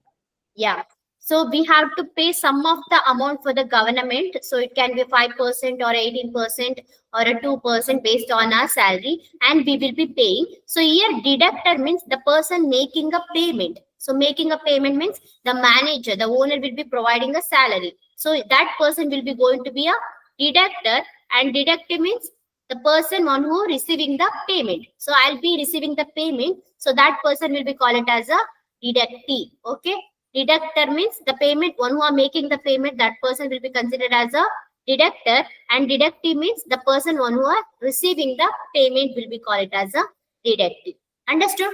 Yeah. So we have to pay some of the amount for the government. So it can be 5% or 18% or a 2% based on our salary, and we will be paying. So here deductor means the person making a payment. So making a payment means the manager, the owner will be providing a salary. So that person will be going to be a deductor, and deductee means the person one who receiving the payment. So I'll be receiving the payment, so that person will be called it as a deductee. Okay, deductor means the payment one who are making the payment, that person will be considered as a deductor, and deductee means the person one who are receiving the payment will be called it as a deductee. Understood?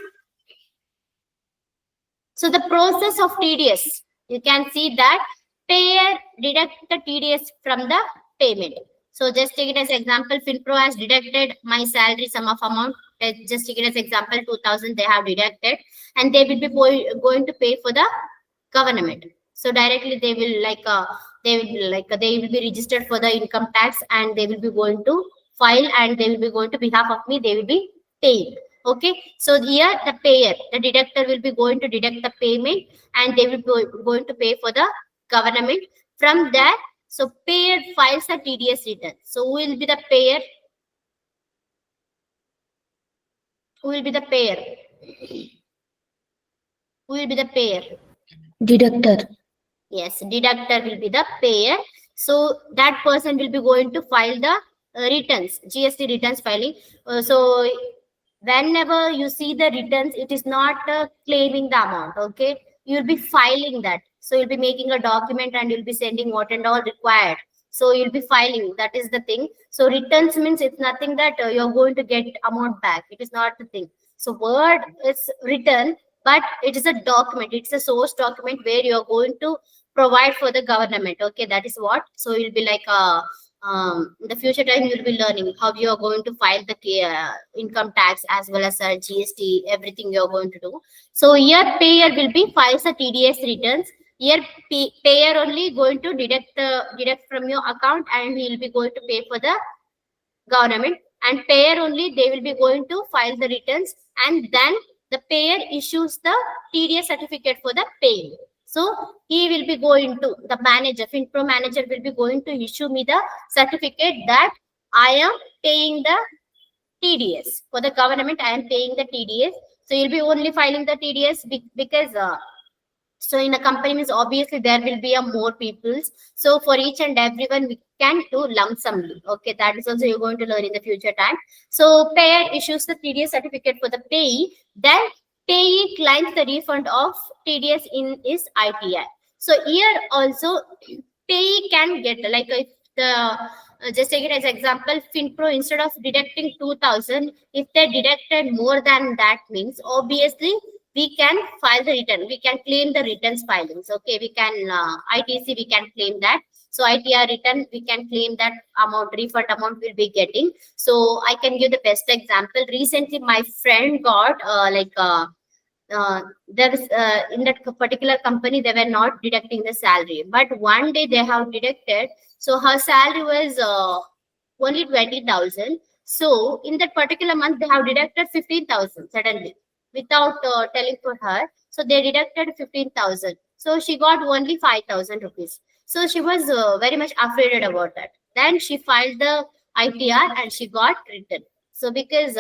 So the process of TDS, you can see that payer deduct the TDS from the payment. So just take it as example, FinPro has deducted my salary sum of amount. Just take it as example, 2000 they have deducted, and they will be going to pay for the government. So directly they will they will be registered for the income tax, and they will be going to file, and they will be going to behalf of me, they will be paying. Okay, so here the payer, the deductor will be going to deduct the payment, and they will be going to pay for the government. From there, so payer files a TDS return. So who will be the payer? Who will be the payer? Who will be the payer? Deductor. Yes, deductor will be the payer. So that person will be going to file the returns, GST returns filing. So whenever you see the returns, it is not claiming the amount. Okay, you'll be filing that. So you'll be making a document, and you'll be sending what and all required. So you'll be filing. That is the thing. So returns means it's nothing that you're going to get amount back. It is not the thing. So word is written, but it is a document. It's a source document where you're going to provide for the government. Okay, that is what. So you'll be like in the future time, you'll be learning how you are going to file the income tax as well as GST, everything you're going to do. So here payer will be files the TDS returns. Here payer only going to deduct from your account, and he will be going to pay for the government, and payer only they will be going to file the returns, and then the payer issues the TDS certificate for the paying. So he will be going to, the manager, FinPro manager will be going to issue me the certificate that I am paying the TDS for the government. I am paying the TDS. So you'll be only filing the TDS because so in a company means obviously there will be a more peoples. So for each and everyone we can do lump sumly. Okay, that is also you're going to learn in the future time. So payer issues the TDS certificate for the payee, then payee claims the refund of TDS in his ITI. So here also payee can get, like if the just take it as example, FinPro instead of deducting 2000, if they deducted more than that means obviously we can file the return, we can claim the returns filings. Okay, we can ITC, we can claim that. So ITR return, we can claim that amount, refund amount will be getting. So I can give the best example. Recently my friend got there was in that particular company they were not deducting the salary, but one day they have deducted. So her salary was only 20,000. So in that particular month they have deducted 15,000 suddenly without telling for her. So they deducted 15,000. So she got only 5,000 rupees. So she was very much afraid about that. Then she filed the ITR and she got written. So because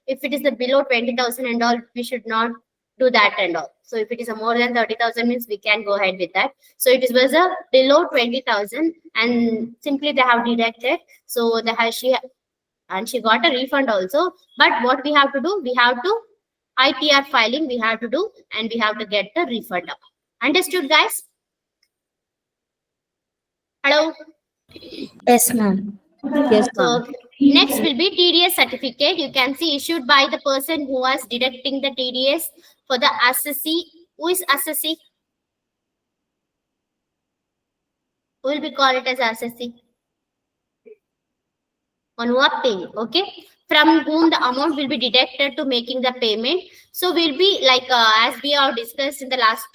if it is the below 20,000 and all, we should not do that and all. So if it is a more than 30,000 means we can go ahead with that. So it was a below 20,000 and simply they have deducted. So she got a refund also. But what we have to do, we have to ITR filing we have to do, and we have to get the refund up. Understood, guys? Hello? Yes, ma'am. Yes, So ma'am. next will be TDS certificate. You can see issued by the person who was deducting the TDS for the assessee. Who is assessee? Who will be called it as assessee? On what paying, okay, from whom the amount will be deducted to making the payment. So we'll be like as we have discussed in the last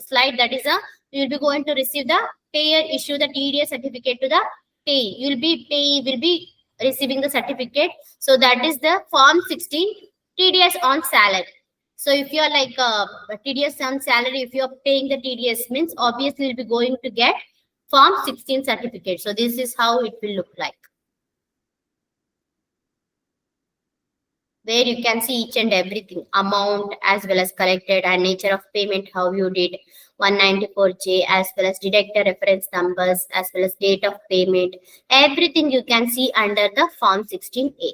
slide, that is you will be going to receive the payer issue the TDS certificate to the payee. Payee will be receiving the certificate. So that is the form 16 TDS on salary. So if you're like TDS on salary, if you're paying the TDS means obviously you'll be going to get form 16 certificate. So this is how it will look like. where you can see each and everything, amount as well as collected and nature of payment, how you did 194J, as well as deductor reference numbers, as well as date of payment. Everything you can see under the Form 16A.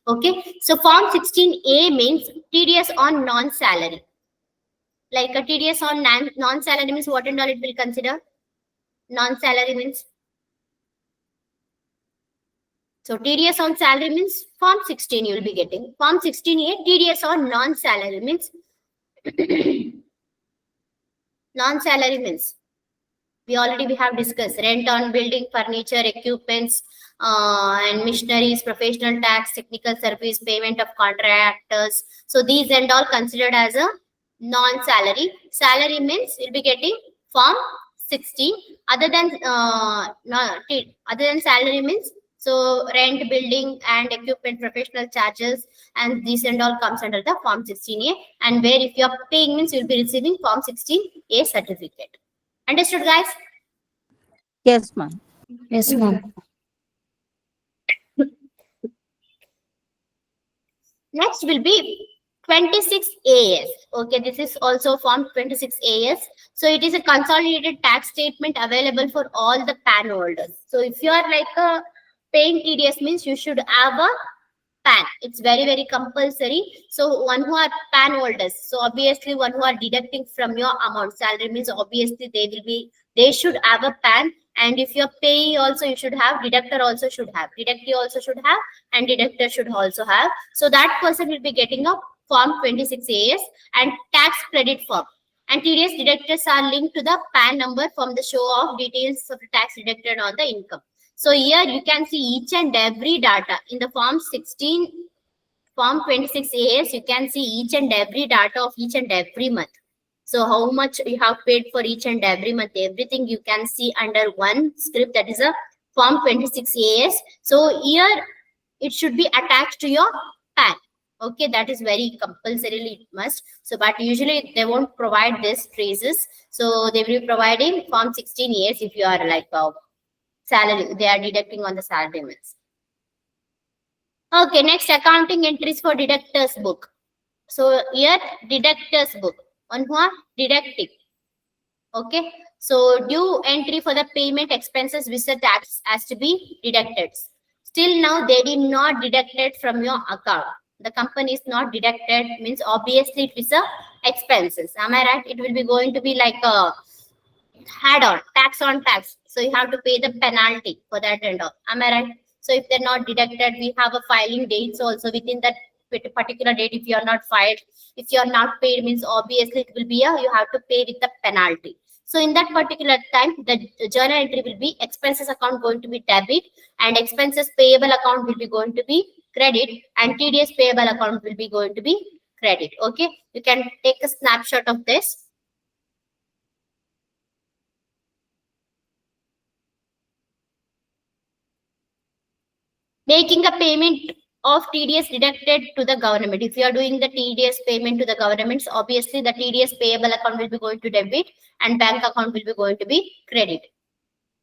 Okay, so Form 16A means TDS on non-salary. Like a TDS on non-salary means what and all it will consider? Non-salary means. So TDS on salary means Form 16 you will be getting. Form 16A, TDS on non-salary means non-salary means we have discussed rent on building, furniture, equipments, and missionaries, professional tax, technical service, payment of contractors. So these and all considered as a non-salary. Salary means you'll be getting Form 16. Other than other than salary means so rent, building, and equipment, professional charges, and these and all comes under the Form 16A. And where if you are paying means you'll be receiving Form 16A certificate. Understood, guys? Yes, ma'am. Yes, ma'am. Next will be 26AS. Okay, this is also Form 26AS. So it is a consolidated tax statement available for all the PAN holders. So if you are like a paying TDS means you should have a PAN. It's very, very compulsory. So one who are PAN holders. So obviously one who are deducting from your amount salary means obviously they should have a PAN. And if you're payee also you should have, deductor also should have, deductee also should have, and deductor should also have. So that person will be getting a Form 26AS and tax credit form. And TDS deductors are linked to the PAN number from the show of details of the tax deducted on the income. So here you can see each and every data in the Form 26AS. You can see each and every data of each and every month. So how much you have paid for each and every month, everything you can see under one script, that is a Form 26AS. So here it should be attached to your PAN. Okay, that is very compulsorily must. So, but usually they won't provide this traces. So they will be providing Form 16AS if you are like salary, they are deducting on the salary means. Okay, next accounting entries for deductors book. So here deductors book, one who are deducting. Okay, so due entry for the payment expenses which the tax has to be deducted. Still now they did not deducted from your account. The company is not deducted means obviously it is a expenses. Am I right? It will be going to be like a add on tax. So you have to pay the penalty for that and all. Am I right? So if they're not deducted, we have a filing dates also within that particular date. If you are not filed, if you are not paid means obviously it will be you have to pay with the penalty. So in that particular time, the journal entry will be expenses account going to be debit and expenses payable account will be going to be credit and TDS payable account will be going to be credit. Okay, you can take a snapshot of this. Making a payment of TDS deducted to the government. If you are doing the TDS payment to the governments, obviously the TDS payable account will be going to debit and bank account will be going to be credit.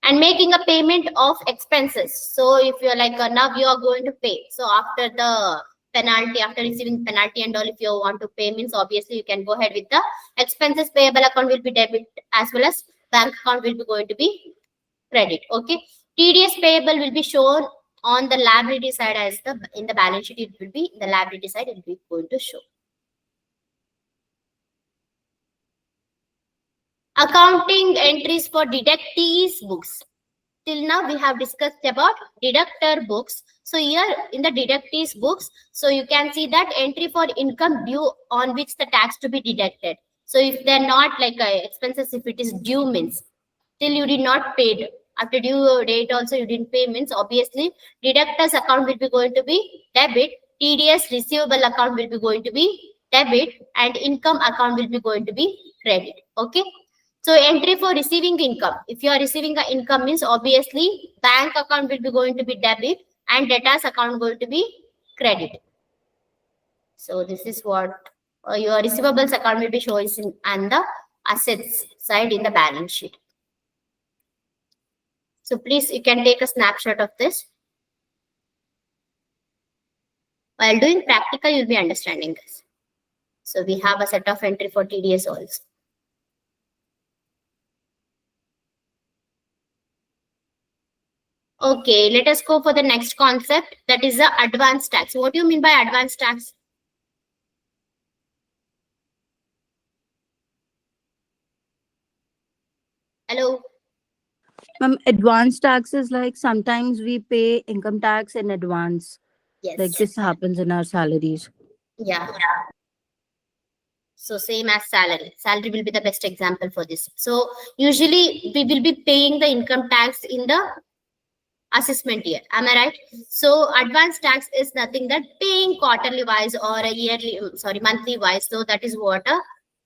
And making a payment of expenses. So if you're like now you are going to pay. So after the penalty, after receiving penalty and all, if you want to pay means obviously you can go ahead with the expenses payable account will be debit as well as bank account will be going to be credit. Okay, TDS payable will be shown on the liability side as the in the balance sheet. It will be in the liability side. It will be going to show. Accounting entries for deductees books. Till now we have discussed about deductor books. So here in the deductees books, so you can see that entry for income due on which the tax to be deducted. So if they're not like expenses, if it is due means till you did not paid, after due date also you didn't pay means obviously deductors account will be going to be debit, TDS receivable account will be going to be debit and income account will be going to be credit. Okay, so entry for receiving income, if you are receiving an income means obviously bank account will be going to be debit and debtors account going to be credit. So this is what your receivables account will be showing on the assets side in the balance sheet. So please, you can take a snapshot of this. While doing practical, you'll be understanding this. So we have a set of entry for TDS also. Okay, let us go for the next concept, that is the advanced tax. What do you mean by advanced tax? Hello? Advance tax is like sometimes we pay income tax in advance. Like Yes. this happens in our salaries. Yeah. So same as salary. Salary will be the best example for this. So usually we will be paying the income tax in the assessment year. Am I right? So advance tax is nothing that paying quarterly wise or a yearly, monthly wise. So that is what a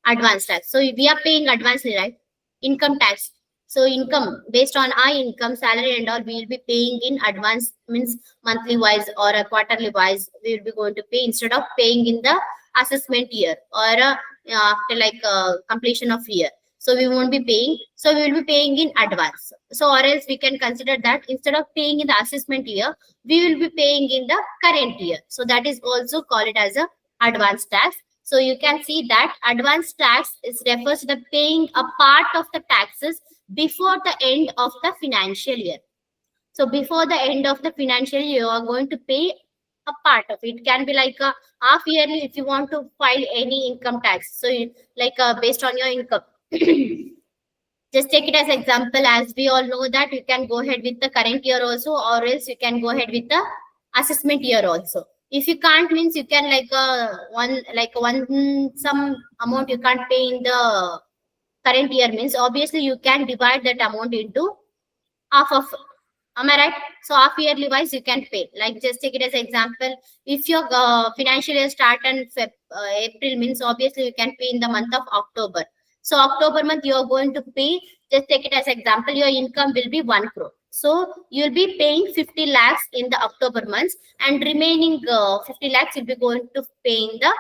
advance tax. So we are paying advancely, right? Income tax. So income based on our income, salary and all, we will be paying in advance, means monthly wise or a quarterly wise. We will be going to pay instead of paying in the assessment year or after like completion of year. So we won't be paying. So we will be paying in advance. So or else we can consider that instead of paying in the assessment year, we will be paying in the current year. So that is also called it as a advance tax. So you can see that advance tax is refers to the paying a part of the taxes before the end of the financial year. So before the end of the financial year, you are going to pay a part of it. It can be like a half yearly if you want to file any income tax. So like based on your income. Just take it as example, as we all know that you can go ahead with the current year also, or else you can go ahead with the assessment year also. If you can't, means you can one some amount you can't pay in the current year, means obviously you can divide that amount into half of. Am I right? So half yearly wise you can pay. Like just take it as example. If your financial year start in April, means obviously you can pay in the month of October. So October month you are going to pay. Just take it as example. Your income will be 1 crore. So you will be paying 50 lakhs in the October months, and remaining 50 lakhs you'll be going to pay in the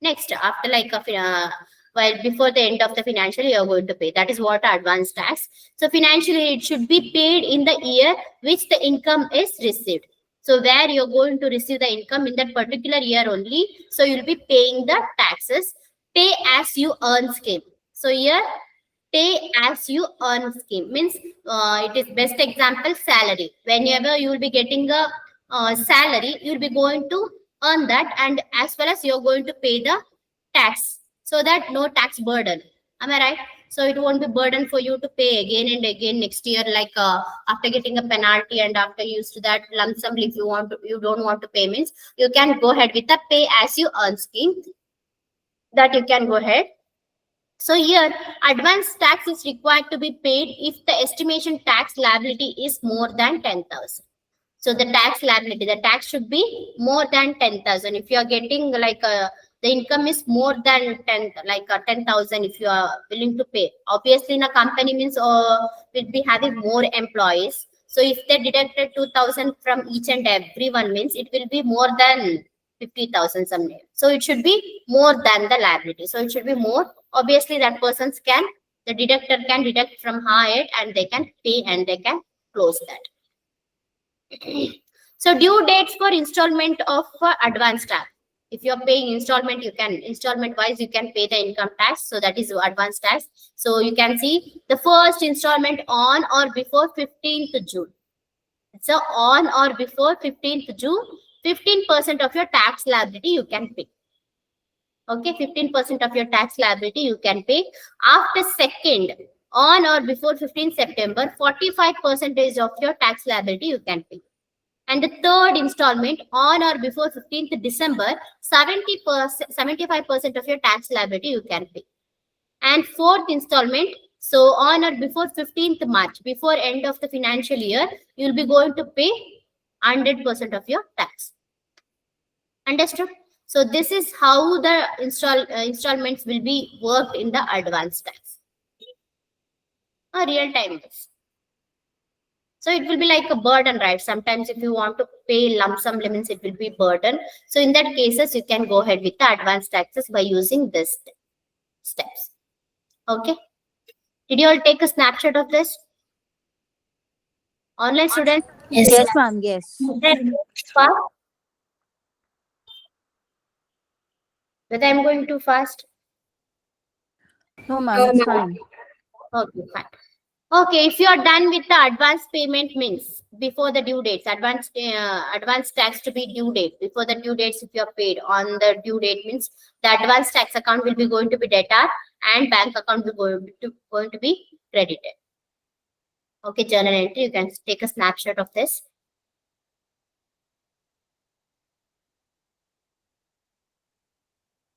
next after like a while before the end of the financial year, you're going to pay. That is what advance tax. So financially it should be paid in the year which the income is received. So where you're going to receive the income in that particular year only, so you'll be paying the taxes. Pay as you earn scheme. So here pay as you earn scheme means it is best example salary. Whenever you will be getting a salary, you'll be going to earn that, and as well as you're going to pay the tax, so that no tax burden. Am I right? So it won't be burden for you to pay again and again next year, like after getting a penalty and after used to that lump sum. If you want to, you don't want to pay, means you can go ahead with the pay as you earn scheme, that you can go ahead. So here, advance tax is required to be paid if the estimation tax liability is more than 10,000. So the tax liability, the tax should be more than 10,000. If you are getting like the income is more than 10,000, if you are willing to pay. Obviously, in a company means will be having more employees. So if they deducted 2,000 from each and every one, means it will be more than 50,000 someday. So it should be more than the liability. So it should be more. Obviously, that persons can, the deductor can deduct from higher and they can pay and they can close that. So due dates for installment of advance tax. If you're paying installment, you can installment wise you can pay the income tax. So that is advance tax. So you can see the first installment on or before 15th June. So on or before 15th June, 15% of your tax liability you can pay. Okay, 15% of your tax liability you can pay. After second, on or before 15th September, 45% of your tax liability you can pay. And the third installment on or before 15th December, 75% of your tax liability you can pay. And fourth installment, so on or before 15th March, before end of the financial year, you'll be going to pay 100% of your tax. Understood? So this is how the installments will be worked in the advance tax. A real time. So it will be like a burden, right? Sometimes if you want to pay lump sum limits, it will be burden. So in that cases, you can go ahead with the advanced taxes by using this steps. Okay. Did you all take a snapshot of this? Online students? Yes. Yes, ma'am. Yes. Far? Whether I'm going too fast? No, ma'am, it's fine. Okay, fine. Okay, if you are done with the advance payment means before the due dates, advance tax to be due date before the due dates. If you are paid on the due date means the advance tax account will be going to be debtor and bank account will going to be credited. Okay, journal entry. You can take a snapshot of this.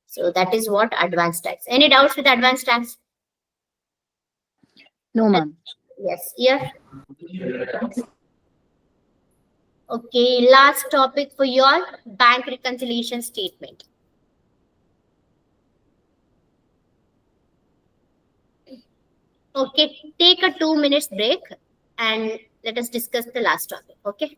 So that is what advance tax. Any doubts with advance tax? No, ma'am. Yes, here. Okay, last topic for you all, bank reconciliation statement. Okay, take a 2 minutes break and let us discuss the last topic. Okay.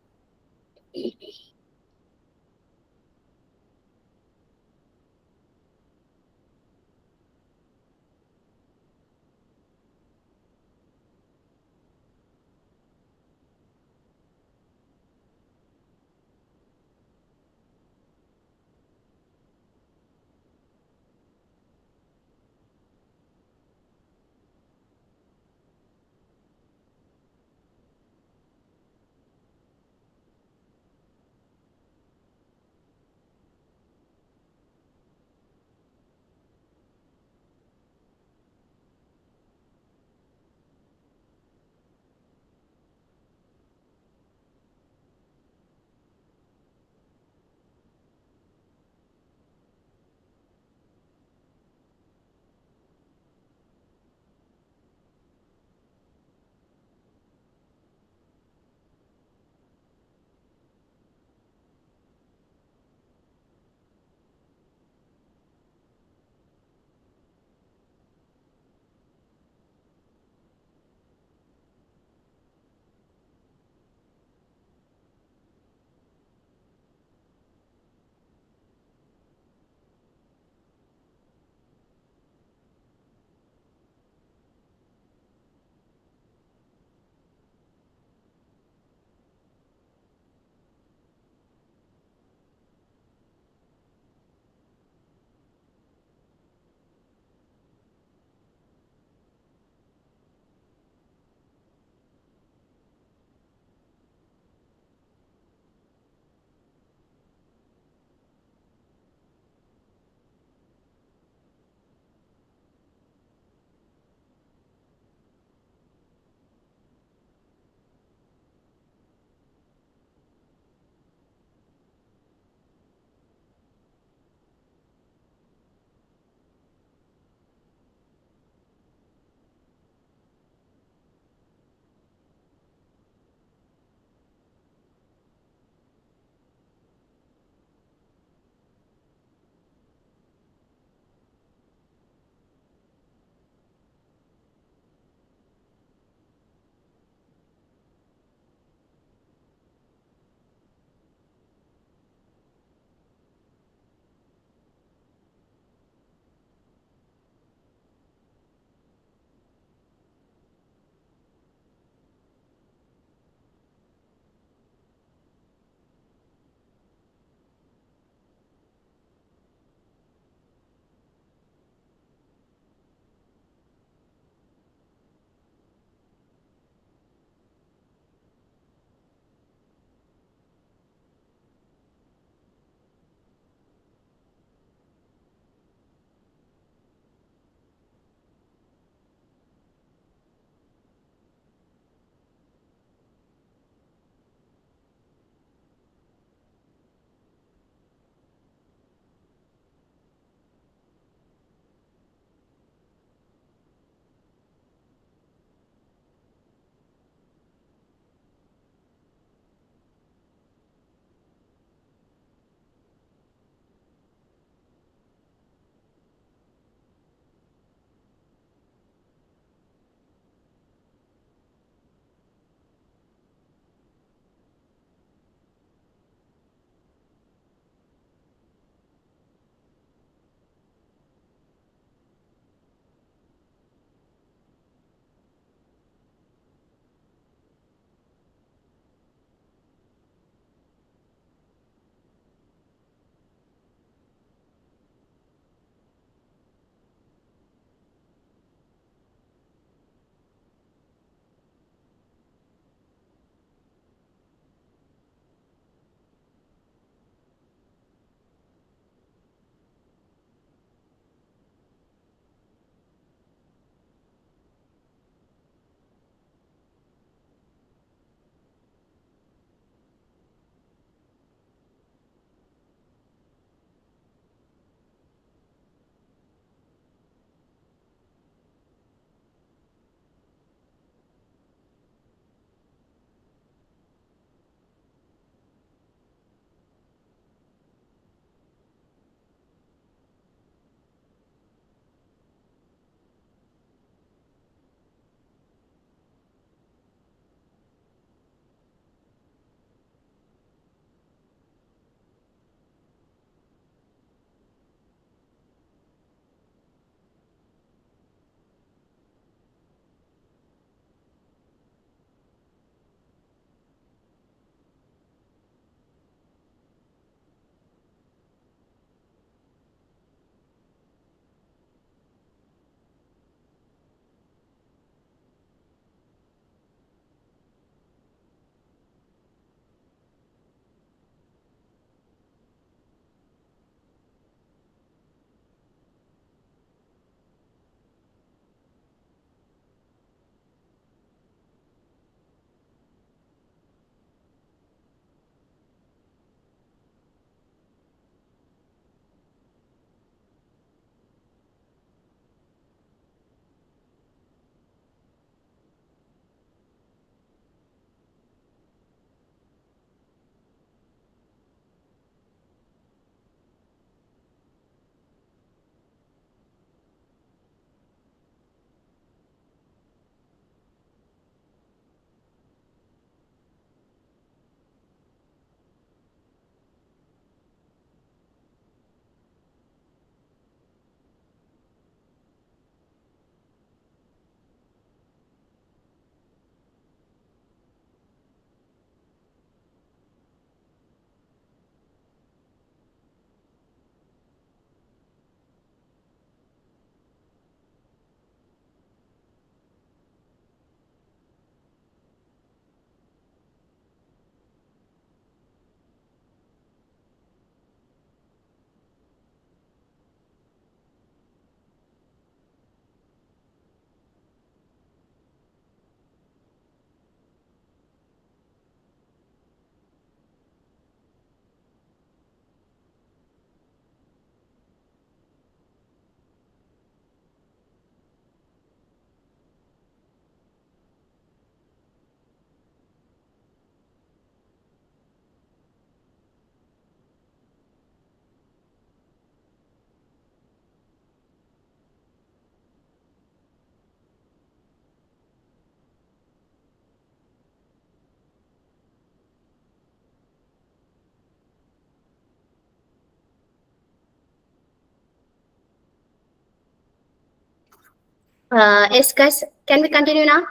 Yes, guys, can we continue now?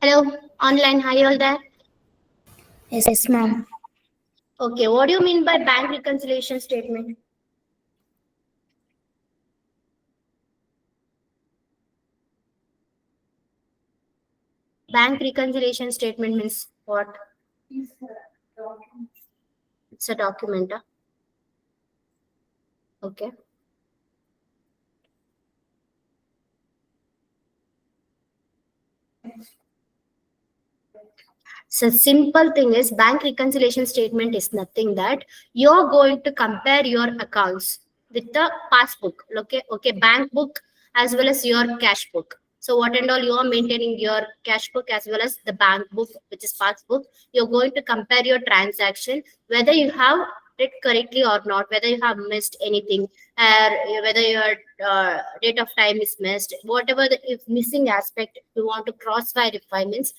Hello, online, are you all there? Yes, ma'am. Okay, what do you mean by bank reconciliation statement? Bank reconciliation statement means what? It's a document. Okay. So simple thing is bank reconciliation statement is nothing that you're going to compare your accounts with the passbook. Okay, bank book as well as your cash book. So what and all you are maintaining your cash book as well as the bank book, which is passbook. You're going to compare your transaction, whether you have it correctly or not, whether you have missed anything, whether your date of time is missed, whatever the if missing aspect you want to cross verify means.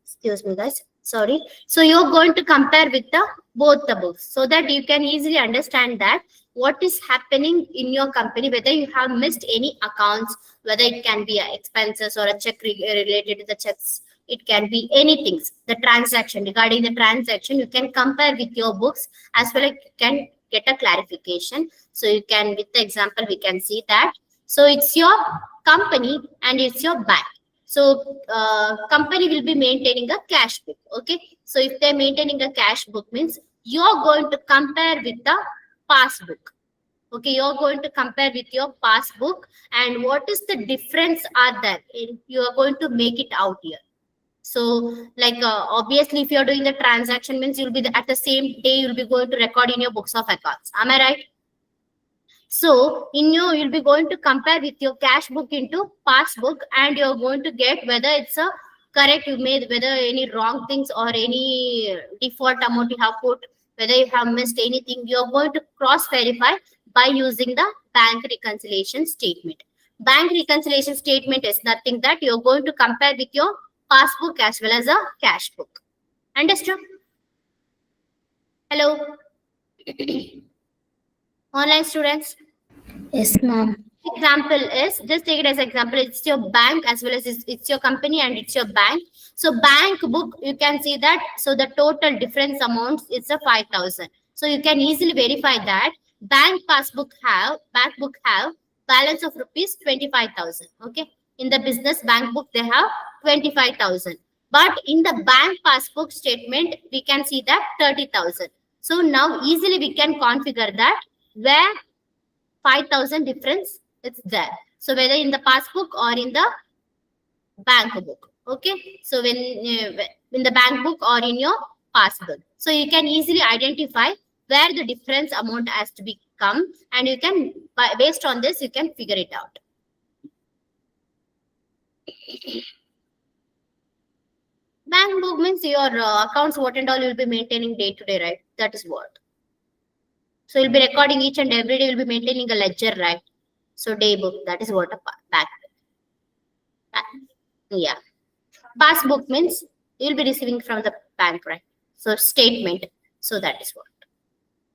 Excuse me, guys, sorry. So you're going to compare with the both the books so that you can easily understand that what is happening in your company, whether you have missed any accounts, whether it can be a expenses or a check related to the checks, it can be anything. The transaction, regarding the transaction, you can compare with your books as well as you can get a clarification. So you can, with the example we can see that. So it's your company and it's your bank. So company will be maintaining a cash book. Okay. So if they're maintaining a cash book means you're going to compare with the passbook. Okay, you're going to compare with your passbook and what is the difference are there. You are going to make it out here. So like obviously if you're doing the transaction means you'll be at the same day you'll be going to record in your books of accounts. Am I right? So in your you'll be going to compare with your cash book into passbook and you're going to get whether it's a correct you made, whether any wrong things or any default amount you have put, whether you have missed anything. You're going to cross verify by using the bank reconciliation statement. Bank reconciliation statement is nothing that you're going to compare with your passbook as well as a cash book. Understood? Hello, online students. Yes, ma'am. Example is just take it as example, it's your bank as well as it's your company and it's your bank. So bank book you can see that, so the total difference amounts is a 5,000. So you can easily verify that bank book have balance of rupees 25,000. Okay, in the business bank book they have 25,000, but in the bank passbook statement we can see that 30,000. So now easily we can configure that where 5,000 difference it's there. So whether in the passbook or in the bank book. Okay. So when in the bank book or in your passbook. So you can easily identify where the difference amount has to become and you can based on this you can figure it out. Bank book means your accounts what and all you'll be maintaining day to day, right? That is what. So you'll be recording each and every day you'll be maintaining a ledger, right? So day book, that is what a bank. Yeah. Passbook means you'll be receiving from the bank, right? So statement. So that is what.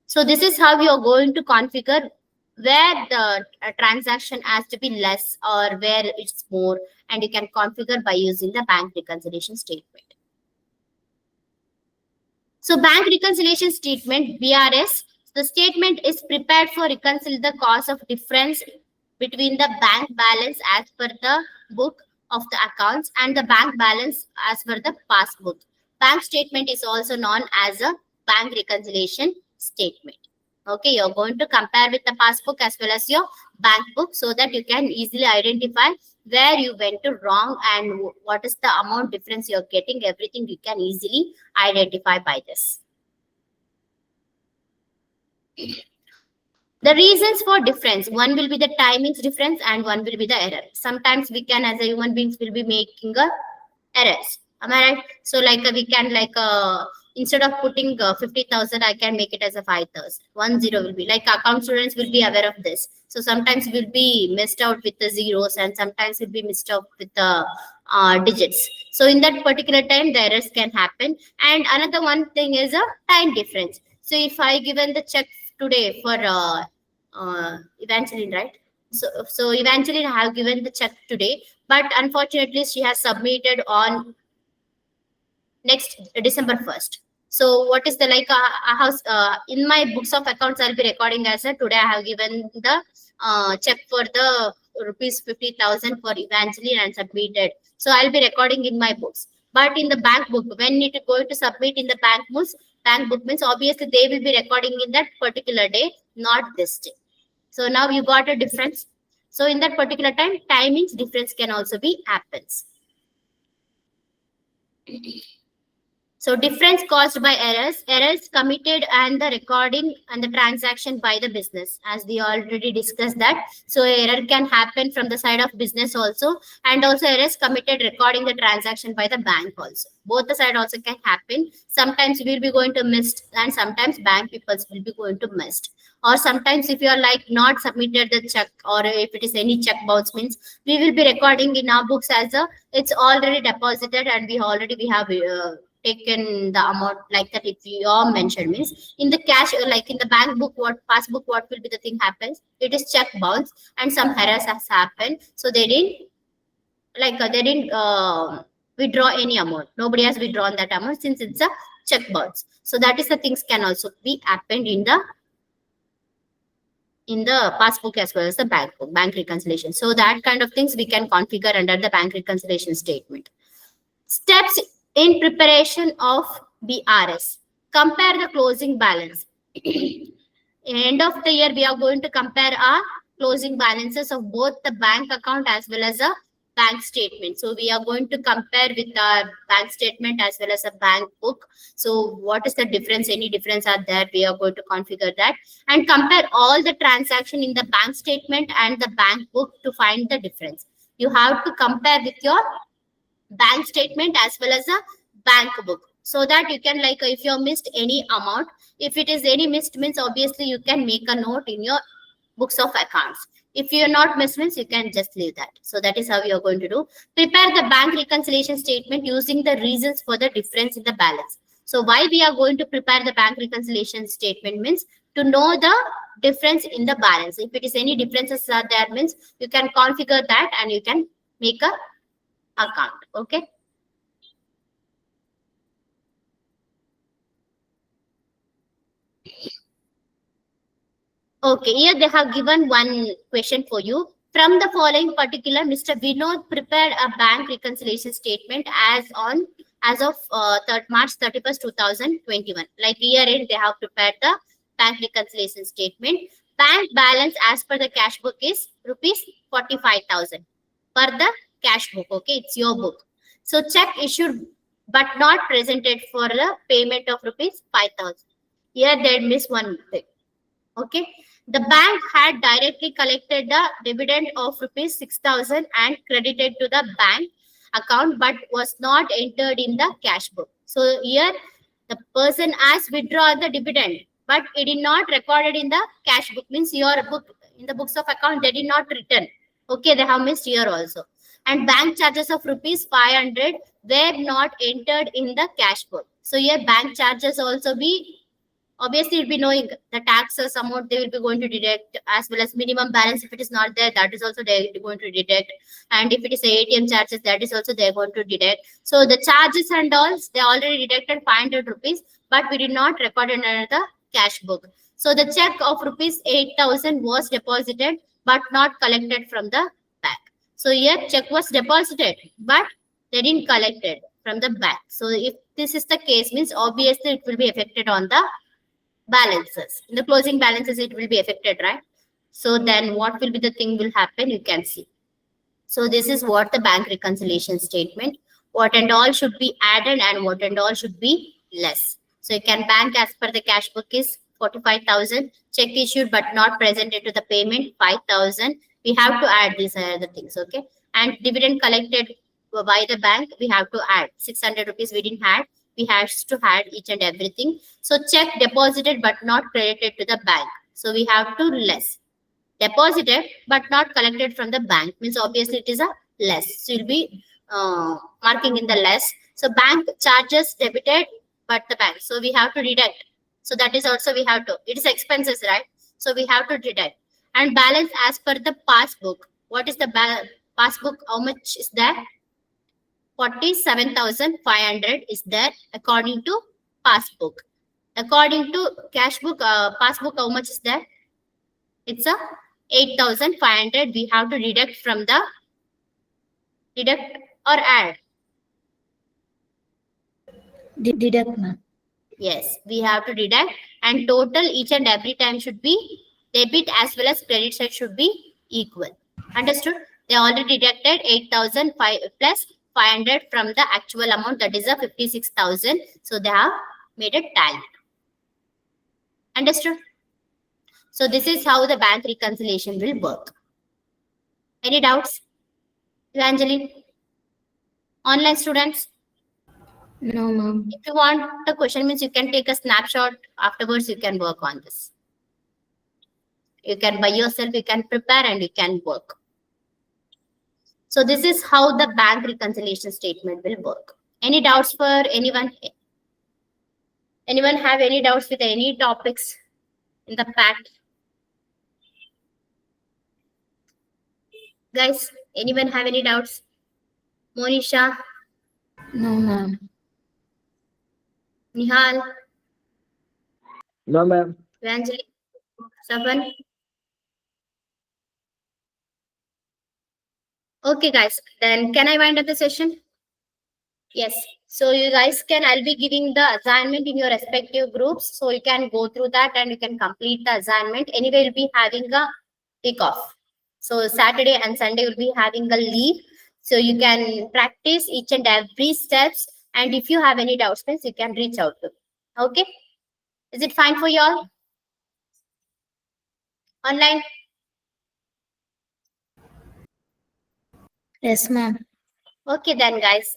So this is how you're going to configure where the transaction has to be less or where it's more, and you can configure by using the bank reconciliation statement. So bank reconciliation statement, BRS, the statement is prepared for reconcile the cause of difference between the bank balance as per the book of the accounts and the bank balance as per the passbook. Bank statement is also known as a bank reconciliation statement. Okay, you're going to compare with the passbook as well as your bank book so that you can easily identify where you went to wrong and what is the amount difference you're getting. Everything you can easily identify by this. The reasons for difference, one will be the timings difference and one will be the error. Sometimes we can as a human beings will be making a errors. Am I right? So like we can like instead of putting 50,000, I can make it as a 5,000. 10 will be like account students will be aware of this. So sometimes we'll be missed out with the zeros and sometimes we'll be missed out with the digits. So in that particular time, the errors can happen. And another one thing is a time difference. So if I given the check today for Evangeline, right? So Evangeline I have given the check today, but unfortunately she has submitted on next December 1st. So what is the like I have in my books of accounts I'll be recording as a today I have given the check for the rupees 50,000 for Evangeline and submitted. So I'll be recording in my books. But in the bank book, when it is going to submit in the bank book means obviously they will be recording in that particular day, not this day. So now you got a difference. So in that particular time, timings difference can also be happens. So difference caused by errors committed and the recording and the transaction by the business, as we already discussed that. So error can happen from the side of business also, and also errors committed recording the transaction by the bank also. Both the side also can happen. Sometimes we'll be going to miss and sometimes bank people will be going to miss. Or sometimes if you are like not submitted the check or if it is any check bounce means we will be recording in our books as a it's already deposited and we have taken the amount like that. If you all mentioned means in the cash like in the bank book what passbook what will be the thing happens, it is check bounce and some errors has happened, so they didn't withdraw any amount. Nobody has withdrawn that amount since it's a check bounce. So that is the things can also be happened in the passbook as well as the bank book, bank reconciliation. So that kind of things we can configure under the bank reconciliation statement. Steps in preparation of BRS. Compare the closing balance. End of the year, we are going to compare our closing balances of both the bank account as well as a bank statement. So we are going to compare with our bank statement as well as a bank book. So what is the difference? Any difference are there? We are going to configure that and compare all the transaction in the bank statement and the bank book to find the difference. You have to compare with your bank statement as well as a bank book so that you can like if you missed any amount, if it is any missed means obviously you can make a note in your books of accounts. If you're not missed means you can just leave that. So that is how you're going to do. Prepare the bank reconciliation statement using the reasons for the difference in the balance. So why we are going to prepare the bank reconciliation statement means to know the difference in the balance. If it is any differences are there means you can configure that and you can make a account. Okay. Okay, here they have given one question for you. From the following particular, Mr. Vinod prepared a bank reconciliation statement as of March 31st, 2021. Like year end, they have prepared the bank reconciliation statement. Bank balance as per the cash book is rupees 45,000 per the cash book. Okay, it's your book. So check issued but not presented for the payment of rupees 5,000. Here they miss one thing. Okay, the bank had directly collected the dividend of rupees 6,000 and credited to the bank account but was not entered in the cash book. So here the person has withdrawn the dividend but it did not recorded in the cash book means your book in the books of account they did not return. Okay, they have missed here also. And bank charges of rupees 500 were not entered in the cash book. So here bank charges also be obviously you'll be knowing the taxes amount they will be going to deduct as well as minimum balance if it is not there that is also they're going to deduct, and if it is ATM charges that is also they're going to deduct. So the charges and all they already deducted 500 rupees but we did not record it under the cash book. So the check of rupees 8,000 was deposited but not collected from the bank. So here check was deposited but they didn't collect it from the bank. So if this is the case means obviously it will be affected on the balances. In the closing balances it will be affected, right? So then what will be the thing will happen, you can see. So this is what the bank reconciliation statement, what and all should be added and what and all should be less. So you can bank as per the cash book is 45,000, check issued but not presented to the payment 5,000. We have to add these other things. Okay, and dividend collected by the bank we have to add 600 rupees we didn't add, we have to add each and everything. So check deposited but not credited to the bank. So we have to less. Deposited but not collected from the bank means obviously it is a less. So you'll be marking in the less. So bank charges debited but the bank. So we have to deduct. So that is also we have to. It is expenses, right? So we have to deduct. And balance as per the passbook. What is the passbook? How much is there? 47,500 is there according to passbook. According to cash book, passbook, how much is there? It's a 8,500. We have to deduct from the deduct or add. Deduct, ma'am. Yes, we have to deduct, and total each and every time should be debit as well as credit side should be equal. Understood? They already deducted 8,000 plus 500 from the actual amount, that is a 56,000. So they have made a tally. Understood? So this is how the bank reconciliation will work. Any doubts? Evangeline? Online students? No, ma'am. If you want the question means you can take a snapshot. Afterwards, you can work on this. You can by yourself, you can prepare and you can work. So this is how the bank reconciliation statement will work. Any doubts for anyone? Anyone have any doubts with any topics in the pack? Guys, anyone have any doubts? Monisha, No, ma'am. Nihal, No, ma'am. Evangeline, Saban? Okay, guys. Then can I wind up the session? Yes. So you guys can, I'll be giving the assignment in your respective groups. So you can go through that and you can complete the assignment. Anyway, you'll be having a week off. So Saturday and Sunday you'll be having a leave. So you can practice each and every steps. And if you have any doubts, you can reach out to me. Okay. Is it fine for you all? Online? Yes, ma'am. Okay then guys.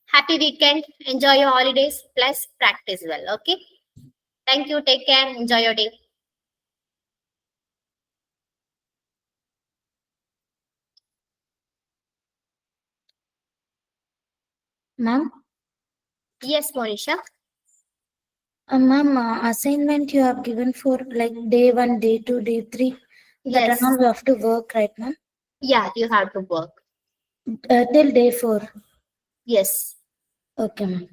Happy weekend. Enjoy your holidays. Plus practice well. Okay. Thank you. Take care. Enjoy your day. Ma'am? Yes, Monisha. Ma'am, assignment you have given for like day 1, day 2, day 3. That Yes. and all we have to work, right, ma'am? Yeah, you have to work. Till day 4. Yes. Okay, ma'am.